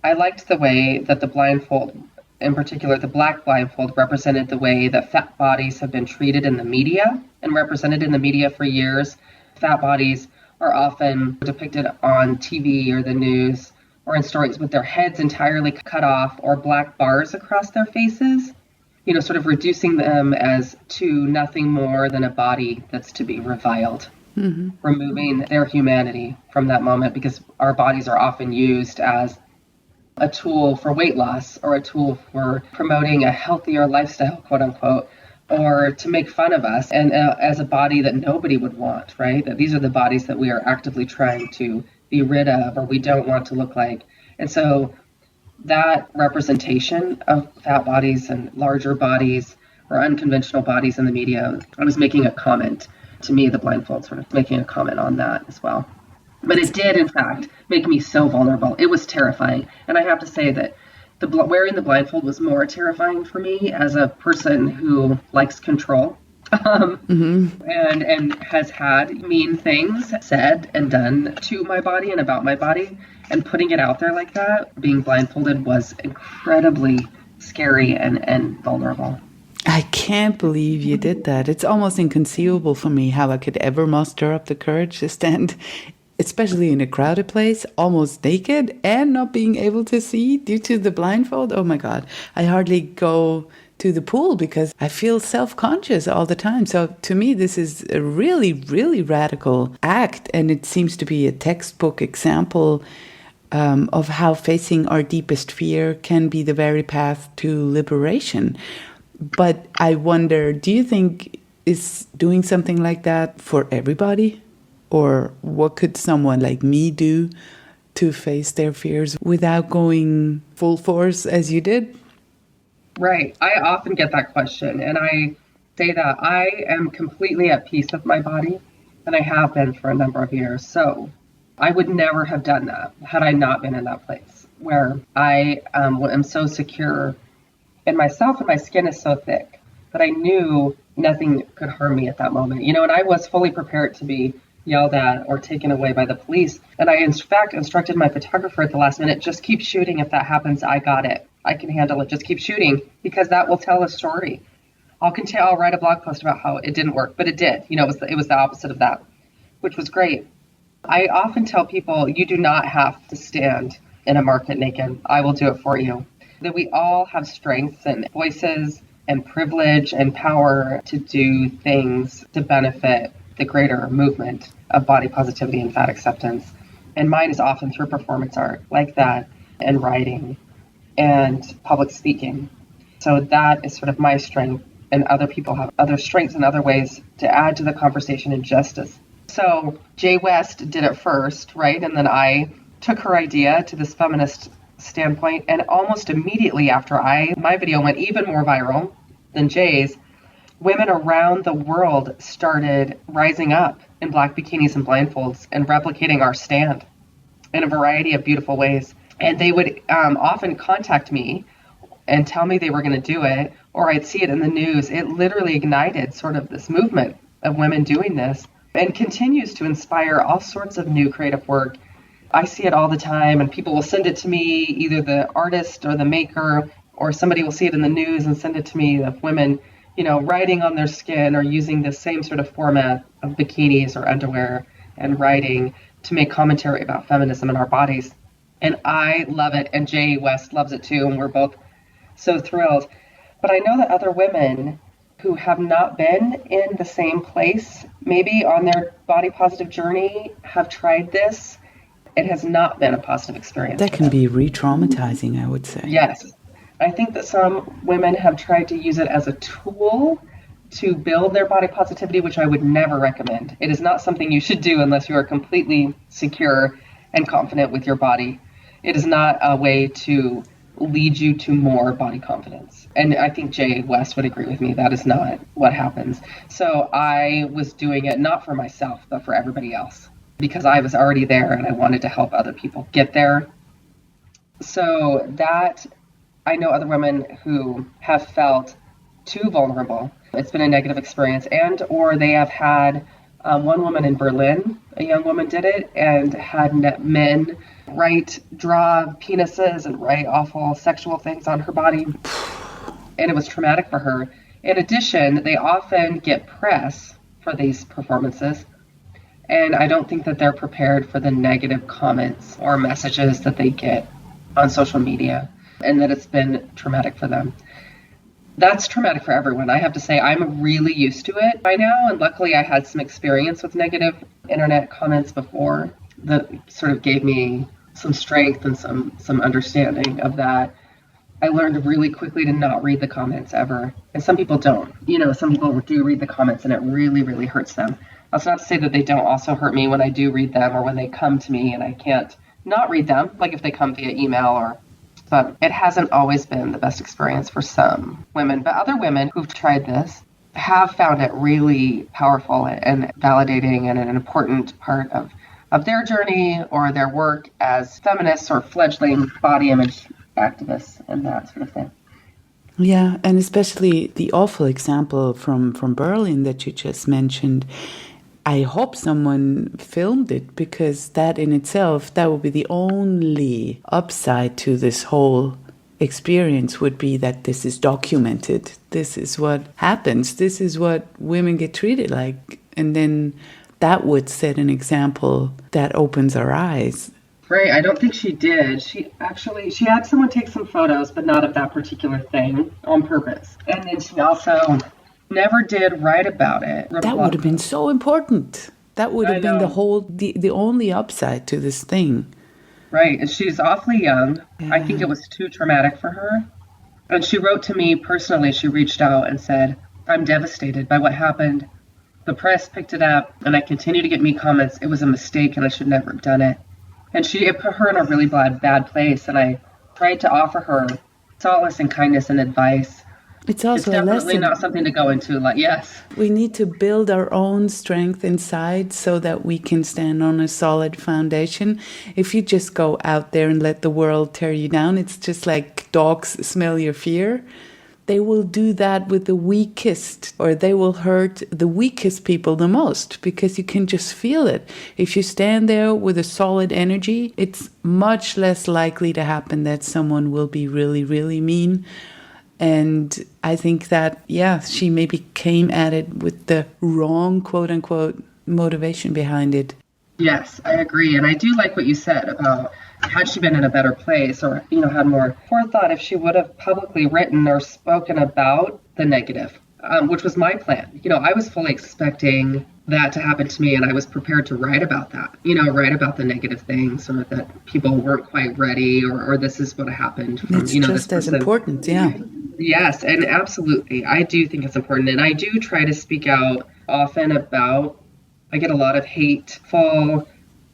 Speaker 3: I liked the way that the blindfold, in particular the black blindfold, represented the way that fat bodies have been treated in the media and represented in the media for years. Fat bodies are often depicted on TV or the news or in stories with their heads entirely cut off or black bars across their faces, sort of reducing them as to nothing more than a body that's to be reviled. Mm-hmm. Removing their humanity from that moment, because our bodies are often used as a tool for weight loss or a tool for promoting a healthier lifestyle, quote unquote, or to make fun of us, and as a body that nobody would want, right? That these are the bodies that we are actively trying to be rid of or we don't want to look like. And so that representation of fat bodies and larger bodies or unconventional bodies in the media, I was making a comment. To me, the blindfold sort of making a comment on that as well. But it did, in fact, make me so vulnerable. It was terrifying. And I have to say that wearing the blindfold was more terrifying for me as a person who likes control and has had mean things said and done to my body and about my body. And putting it out there like that, being blindfolded, was incredibly scary and vulnerable.
Speaker 2: I can't believe you did that. It's almost inconceivable for me how I could ever muster up the courage to stand, especially in a crowded place, almost naked and not being able to see due to the blindfold. Oh my God. I hardly go to the pool because I feel self-conscious all the time. So to me, this is a really, really radical act. And it seems to be a textbook example of how facing our deepest fear can be the very path to liberation. But I wonder, do you think is doing something like that for everybody? Or what could someone like me do to face their fears without going full force as you did?
Speaker 3: Right. I often get that question. And I say that I am completely at peace with my body. And I have been for a number of years. So I would never have done that had I not been in that place where I am so secure in myself, and my skin is so thick that I knew nothing could harm me at that moment. And I was fully prepared to be yelled at or taken away by the police. And I, in fact, instructed my photographer at the last minute, just keep shooting. If that happens, I got it. I can handle it. Just keep shooting, because that will tell a story. I'll write a blog post about how it didn't work, but it did. It was the opposite of that, which was great. I often tell people, you do not have to stand in a market naked. I will do it for you. That we all have strengths and voices and privilege and power to do things to benefit the greater movement of body positivity and fat acceptance. And mine is often through performance art like that, and writing and public speaking. So that is sort of my strength, and other people have other strengths and other ways to add to the conversation and justice. So Jay West did it first, right? And then I took her idea to this feminist standpoint, and almost immediately after my video went even more viral than Jay's, women around the world started rising up in black bikinis and blindfolds and replicating our stand in a variety of beautiful ways. And they would often contact me and tell me they were going to do it, or I'd see it in the news. It literally ignited sort of this movement of women doing this, and continues to inspire all sorts of new creative work. I see it all the time, and people will send it to me, either the artist or the maker, or somebody will see it in the news and send it to me, of women, writing on their skin or using the same sort of format of bikinis or underwear and writing to make commentary about feminism and our bodies. And I love it, and Jay West loves it too, and we're both so thrilled. But I know that other women who have not been in the same place, maybe on their body positive journey, have tried this. It has not been a positive experience.
Speaker 2: That can be re-traumatizing, I would say.
Speaker 3: Yes. I think that some women have tried to use it as a tool to build their body positivity, which I would never recommend. It is not something you should do unless you are completely secure and confident with your body. It is not a way to lead you to more body confidence. And I think Jay West would agree with me. That is not what happens. So I was doing it not for myself, but for everybody else, because I was already there and I wanted to help other people get there. So that, I know other women who have felt too vulnerable. It's been a negative experience, and or they have had one woman in Berlin, a young woman did it and had men draw penises and write awful sexual things on her body. And it was traumatic for her. In addition, they often get press for these performances. And I don't think that they're prepared for the negative comments or messages that they get on social media, and that it's been traumatic for them. That's traumatic for everyone. I have to say, I'm really used to it by now. And luckily, I had some experience with negative internet comments before that sort of gave me some strength and some understanding of that. I learned really quickly to not read the comments ever. And some people don't. Some people do read the comments and it really, really hurts them. That's not to say that they don't also hurt me when I do read them or when they come to me and I can't not read them, like if they come via email but it hasn't always been the best experience for some women. But other women who've tried this have found it really powerful and validating and an important part of their journey or their work as feminists or fledgling body image activists and that sort of thing.
Speaker 2: Yeah, and especially the awful example from Berlin that you just mentioned. I hope someone filmed it, because that in itself, that would be the only upside to this whole experience, would be that this is documented. This is what happens. This is what women get treated like. And then that would set an example that opens our eyes.
Speaker 3: Right. I don't think she did. She had someone take some photos, but not of that particular thing on purpose. And then she also never did write about it.
Speaker 2: That would have been so important. That would have been the only upside to this thing.
Speaker 3: Right. And she's awfully young. Yeah. I think it was too traumatic for her. And she wrote to me personally. She reached out and said, "I'm devastated by what happened. The press picked it up and I continue to get me comments. It was a mistake and I should never have done it." And it put her in a really bad place. And I tried to offer her solace and kindness and advice.
Speaker 2: It's also a lesson.
Speaker 3: It's definitely not something to go into yes.
Speaker 2: We need to build our own strength inside so that we can stand on a solid foundation. If you just go out there and let the world tear you down, it's just like dogs smell your fear. They will do that with the weakest, or they will hurt the weakest people the most, because you can just feel it. If you stand there with a solid energy, it's much less likely to happen that someone will be really, really mean. And I think that, she maybe came at it with the wrong, quote unquote, motivation behind it.
Speaker 3: Yes, I agree. And I do like what you said about had she been in a better place or, had more forethought, if she would have publicly written or spoken about the negative, which was my plan. I was fully expecting that to happen to me, and I was prepared to write about that, write about the negative things, or that people weren't quite ready, or this is what happened. From,
Speaker 2: it's just as important, yeah.
Speaker 3: Yes, and absolutely. I do think it's important. And I do try to speak out often about, I get a lot of hateful,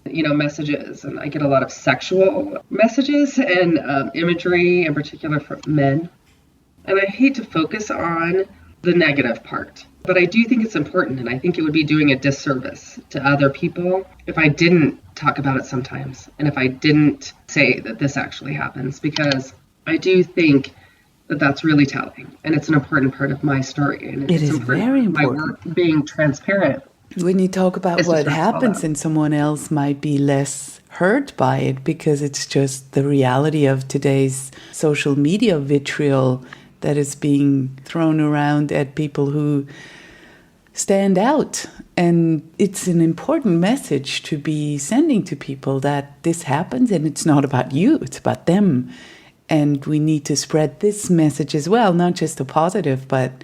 Speaker 3: messages, and I get a lot of sexual messages and imagery in particular from men. And I hate to focus on the negative part, but I do think it's important. And I think it would be doing a disservice to other people if I didn't talk about it sometimes. And if I didn't say that this actually happens, because I do think that that's really telling, and it's an important part of my story. And
Speaker 2: it is very important.
Speaker 3: My work being transparent.
Speaker 2: When you talk about what happens and someone else might be less hurt by it, because it's just the reality of today's social media vitriol that is being thrown around at people who stand out. And it's an important message to be sending to people that this happens and it's not about you, it's about them. And we need to spread this message as well, not just the positive, but,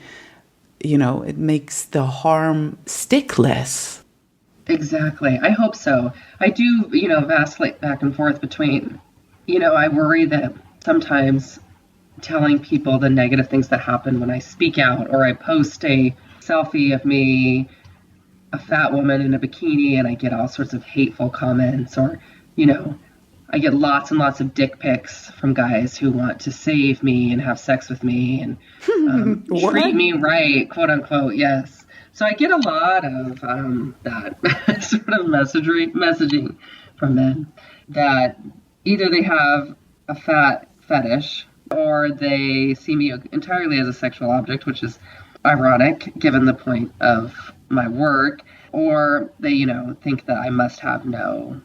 Speaker 2: it makes the harm stick less.
Speaker 3: Exactly. I hope so. I do, vacillate back and forth between, I worry that sometimes telling people the negative things that happen when I speak out, or I post a selfie of me, a fat woman in a bikini, and I get all sorts of hateful comments, or, I get lots and lots of dick pics from guys who want to save me and have sex with me and treat me right, quote unquote. Yes. So I get a lot of that sort of messaging from men that either they have a fat fetish or they see me entirely as a sexual object, which is ironic given the point of my work, or they, think that I must have low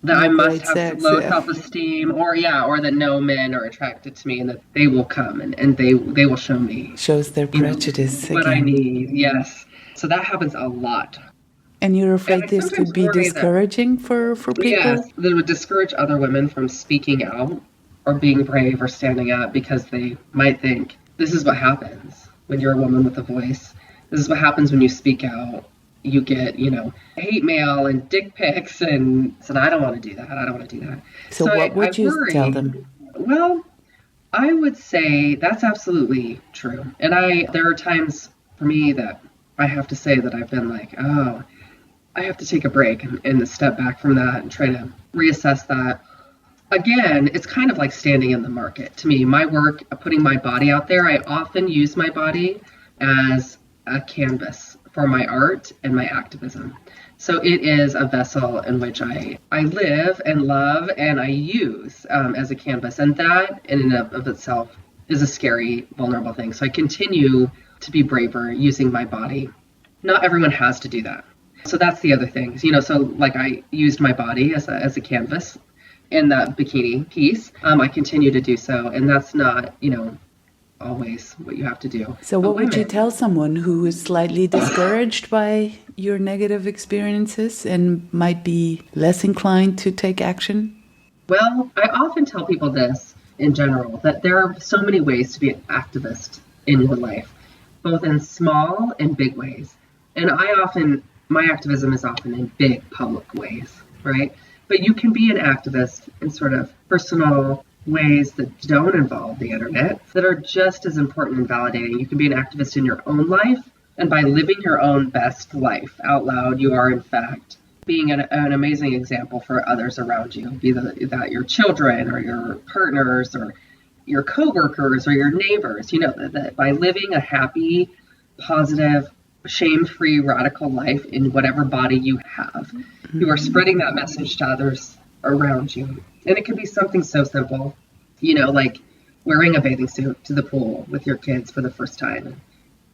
Speaker 3: self-esteem, or that no men are attracted to me and that they will come and they will show me.
Speaker 2: Shows their prejudice
Speaker 3: what I need, yes. So that happens a lot.
Speaker 2: And you're afraid this could be discouraging for people?
Speaker 3: Yes, that would discourage other women from speaking out or being brave or standing up because they might think, this is what happens when you're a woman with a voice. This is what happens when you speak out. You get, hate mail and dick pics, and so I don't want to do that.
Speaker 2: So what would you tell them?
Speaker 3: Well, I would say that's absolutely true. And there are times for me that I have to say that I've been like, oh, I have to take a break and step back from that and try to reassess that. Again, it's kind of like standing in the market. To me, my work, putting my body out there, I often use my body as a canvas for my art and my activism. So it is a vessel in which I live and love and I use as a canvas. And that in and of itself is a scary, vulnerable thing. So I continue to be braver using my body. Not everyone has to do that. So that's the other thing. So like I used my body as a canvas in that bikini piece. I continue to do so. And that's not, always what you have to do.
Speaker 2: So what would you tell someone who is slightly discouraged by your negative experiences and might be less inclined to take action?
Speaker 3: Well, I often tell people this in general, that there are so many ways to be an activist in your life, both in small and big ways. And my activism is often in big public ways, right? But you can be an activist in sort of personal ways that don't involve the internet that are just as important and validating. You can be an activist in your own life, and by living your own best life out loud, you are in fact being an amazing example for others around you, be that your children or your partners or your coworkers or your neighbors. That by living a happy, positive, shame-free, radical life in whatever body you have, you are spreading that message to others around you. And it could be something so simple, like wearing a bathing suit to the pool with your kids for the first time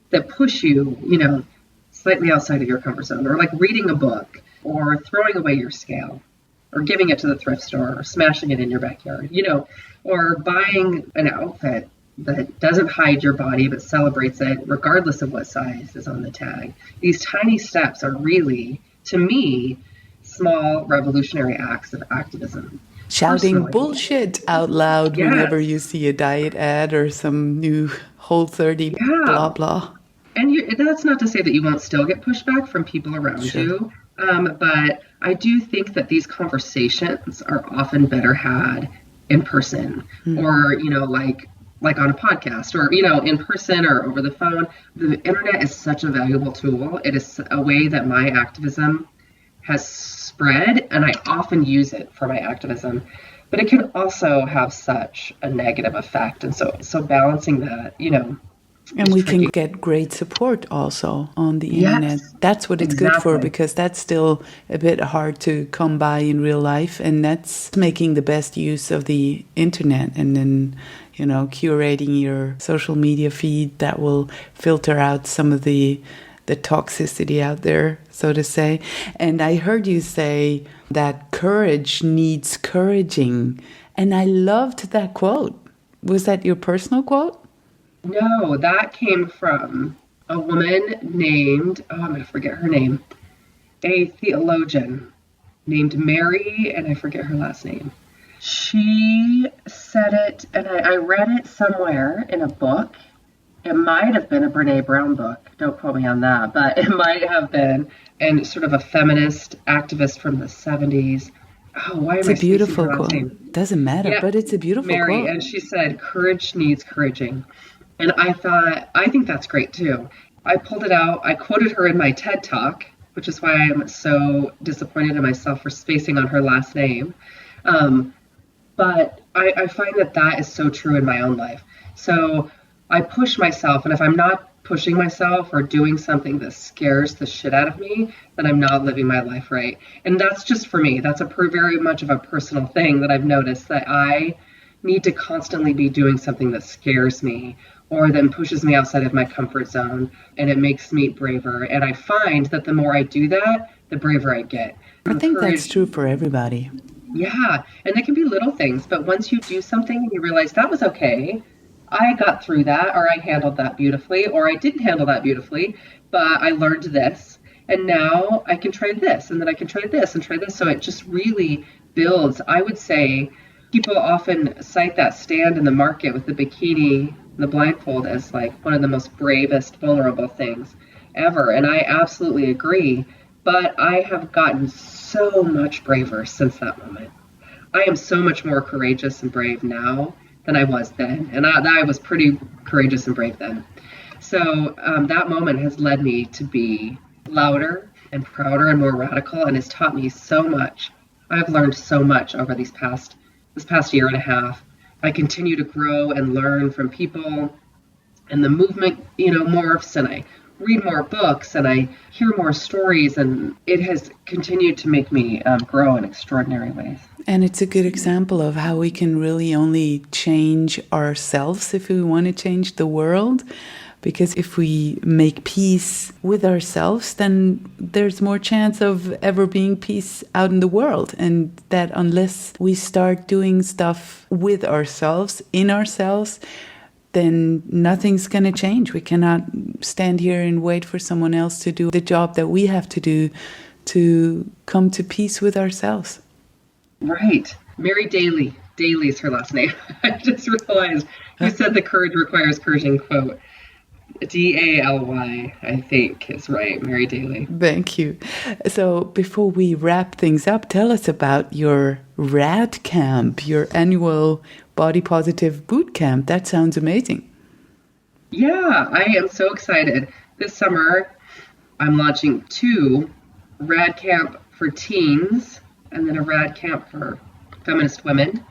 Speaker 3: that push you, slightly outside of your comfort zone, or like reading a book or throwing away your scale or giving it to the thrift store or smashing it in your backyard, or buying an outfit that doesn't hide your body but celebrates it regardless of what size is on the tag. These tiny steps are really, to me, small revolutionary acts of activism.
Speaker 2: Shouting bullshit out loud whenever you see a diet ad or some new Whole30 blah blah.
Speaker 3: And that's not to say that you won't still get pushback from people around you, but I do think that these conversations are often better had in person, or like on a podcast, or in person or over the phone. The internet is such a valuable tool. It is a way that my activism has spread, and I often use it for my activism, but it can also have such a negative effect. And so balancing that,
Speaker 2: and we can get great support also on the internet. That's what it's good for, because that's still a bit hard to come by in real life, and that's making the best use of the internet, and then curating your social media feed that will filter out some of the toxicity out there, so to say. And I heard you say that courage needs couraging. And I loved that quote. Was that your personal quote?
Speaker 3: No, that came from a woman named, oh, I'm going to forget her name, a theologian named Mary, and I forget her last name. She said it, and I read it somewhere in a book. It might have been a Brene Brown book. Don't quote me on that, but it might have been. And sort of a feminist activist from the 70s. Oh, why am
Speaker 2: It's
Speaker 3: I
Speaker 2: a beautiful
Speaker 3: spacing her last
Speaker 2: quote.
Speaker 3: name?
Speaker 2: Doesn't matter,
Speaker 3: Yeah,
Speaker 2: but it's a beautiful
Speaker 3: Mary.
Speaker 2: quote.
Speaker 3: And she said, courage needs couraging. And I thought, I think that's great too. I pulled it out. I quoted her in my TED Talk, which is why I'm so disappointed in myself for spacing on her last name. But I find that that is so true in my own life. So I push myself, and if I'm not pushing myself or doing something that scares the shit out of me, then I'm not living my life right. And that's just for me. That's very much of a personal thing that I've noticed, that I need to constantly be doing something that scares me or then pushes me outside of my comfort zone, and it makes me braver. And I find that the more I do that, the braver I get.
Speaker 2: I think that's true for everybody.
Speaker 3: Yeah, and they can be little things, but once you do something and you realize that was okay, I got through that, or I handled that beautifully, or I didn't handle that beautifully, but I learned this, and now I can try this, and then I can try this and try this. So it just really builds. I would say people often cite that stand in the market with the bikini, the blindfold, as like one of the most bravest, vulnerable things ever. And I absolutely agree. But I have gotten so much braver since that moment. I am so much more courageous and brave now than I was then. And I was pretty courageous and brave then. So that moment has led me to be louder and prouder and more radical, and has taught me so much. I've learned so much over this past year and a half. I continue to grow and learn from people, and the movement, morphs, and I read more books and I hear more stories, and it has continued to make me grow in extraordinary ways.
Speaker 2: And it's a good example of how we can really only change ourselves if we want to change the world. Because if we make peace with ourselves, then there's more chance of ever being peace out in the world. And that unless we start doing stuff with ourselves, in ourselves, then nothing's going to change. We cannot stand here and wait for someone else to do the job that we have to do to come to peace with ourselves.
Speaker 3: Right. Mary Daly. Daly is her last name. I just realized you said the courage requires couraging, quote. Daly, I think is right. Mary Daly.
Speaker 2: Thank you. So before we wrap things up, tell us about your RAD camp, your annual body positive boot camp. That sounds amazing.
Speaker 3: Yeah, I am so excited. This summer, I'm launching 2 RAD camp for teens and then a RAD camp for feminist women.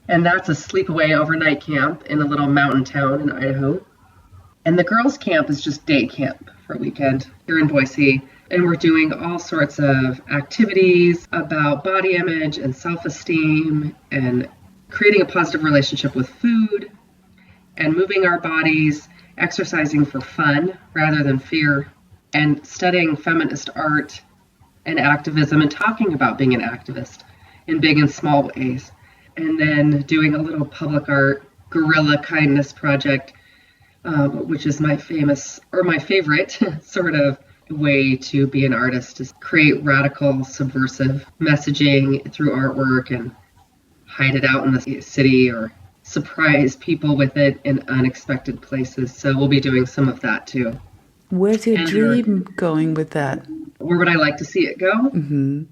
Speaker 3: And that's a sleepaway overnight camp in a little mountain town in Idaho. And the girls' camp is just day camp for a weekend here in Boise. And we're doing all sorts of activities about body image and self-esteem and creating a positive relationship with food and moving our bodies, exercising for fun rather than fear, and studying feminist art and activism and talking about being an activist in big and small ways. And then doing a little public art guerrilla kindness project, which is my favorite sort of way to be an artist, is create radical, subversive messaging through artwork and hide it out in the city or surprise people with it in unexpected places. So we'll be doing some of that too.
Speaker 2: Where's your dream going with that?
Speaker 3: Where would I like to see it go?
Speaker 2: Mm-hmm.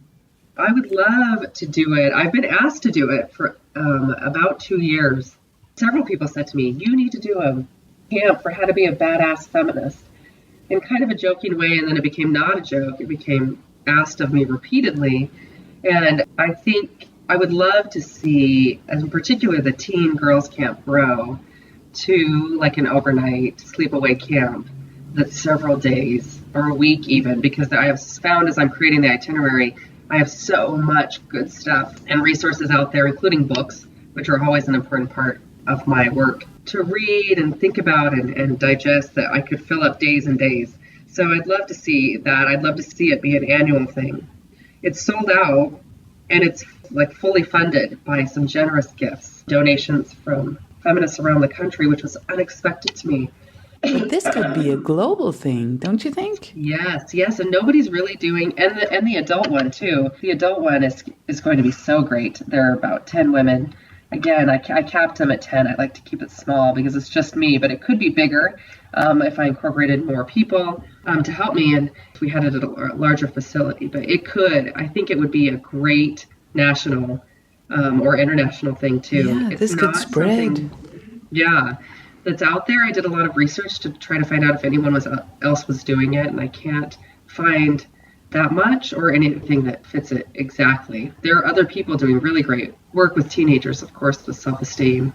Speaker 3: I would love to do it. I've been asked to do it for about 2 years. Several people said to me, you need to do a camp for how to be a badass feminist, in kind of a joking way, and then it became not a joke. It became asked of me repeatedly. And I think I would love to see, in particular, the teen girls camp grow to like an overnight sleepaway camp that's several days or a week even, because I have found as I'm creating the itinerary, I have so much good stuff and resources out there, including books, which are always an important part of my work, to read and think about and digest, that I could fill up days and days. So I'd love to see that. I'd love to see it be an annual thing. It's sold out, and it's like fully funded by some generous gifts, donations from feminists around the country, which was unexpected to me.
Speaker 2: But this could be a global thing, don't you think?
Speaker 3: Yes, and nobody's really doing, and the adult one too. The adult one is going to be so great. There are about 10 women. Again, I capped them at 10. I like to keep it small because it's just me, but it could be bigger if I incorporated more people to help me and if we had it at a larger facility. But I think it would be a great national or international thing too.
Speaker 2: Yeah, this could spread.
Speaker 3: Yeah, that's out there. I did a lot of research to try to find out if anyone else was doing it, and I can't find that much or anything that fits it exactly. There are other people doing really great work with teenagers, of course, with self-esteem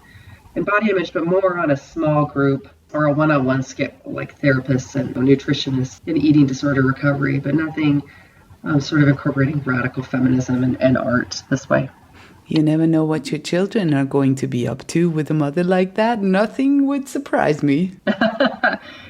Speaker 3: and body image, but more on a small group or a one-on-one scale, like therapists and nutritionists in eating disorder recovery, but nothing sort of incorporating radical feminism and art this way.
Speaker 2: You never know what your children are going to be up to with a mother like that. Nothing would surprise me.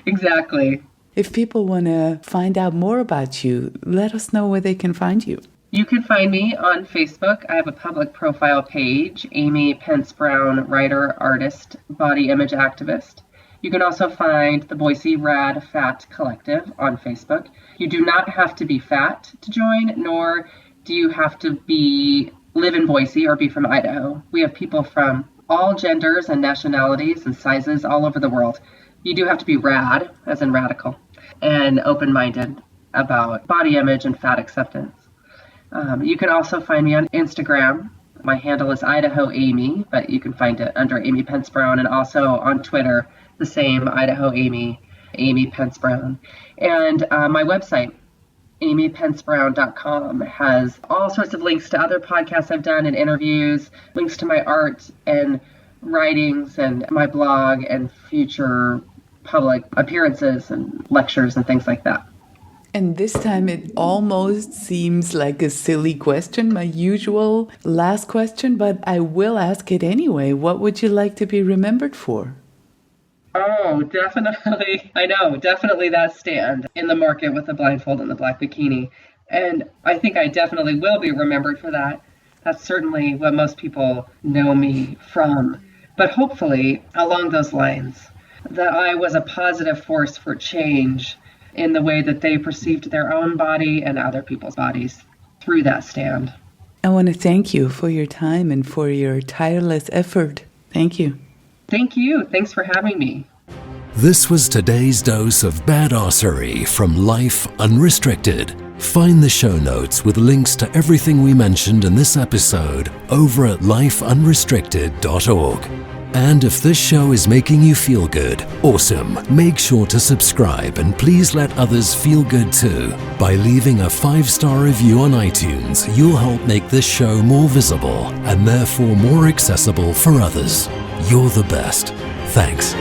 Speaker 3: Exactly.
Speaker 2: If people want to find out more about you, let us know where they can find you.
Speaker 3: You can find me on Facebook. I have a public profile page, Amy Pence Brown, writer, artist, body image activist. You can also find the Boise Rad Fat Collective on Facebook. You do not have to be fat to join, nor do you have to live in Boise or be from Idaho. We have people from all genders and nationalities and sizes all over the world. You do have to be rad, as in radical, and open-minded about body image and fat acceptance. You can also find me on Instagram. My handle is Idaho Amy, but you can find it under Amy Pence Brown, and also on Twitter, the same Idaho Amy Pence Brown. And my website, amypencebrown.com, has all sorts of links to other podcasts I've done and interviews, links to my art and writings and my blog and future public appearances and lectures and things like that.
Speaker 2: And this time it almost seems like a silly question, my usual last question, but I will ask it anyway. What would you like to be remembered for?
Speaker 3: Oh, definitely. I know, definitely that stand in the market with the blindfold and the black bikini. And I think I definitely will be remembered for that. That's certainly what most people know me from. But hopefully, along those lines, that I was a positive force for change in the way that they perceived their own body and other people's bodies through that stand.
Speaker 2: I want to thank you for your time and for your tireless effort. Thank you.
Speaker 3: Thank you. Thanks for having me.
Speaker 1: This was today's dose of badassery from Life Unrestricted. Find the show notes with links to everything we mentioned in this episode over at lifeunrestricted.org. And if this show is making you feel good, awesome. Make sure to subscribe and please let others feel good too. By leaving a 5-star review on iTunes, you'll help make this show more visible and therefore more accessible for others. You're the best. Thanks.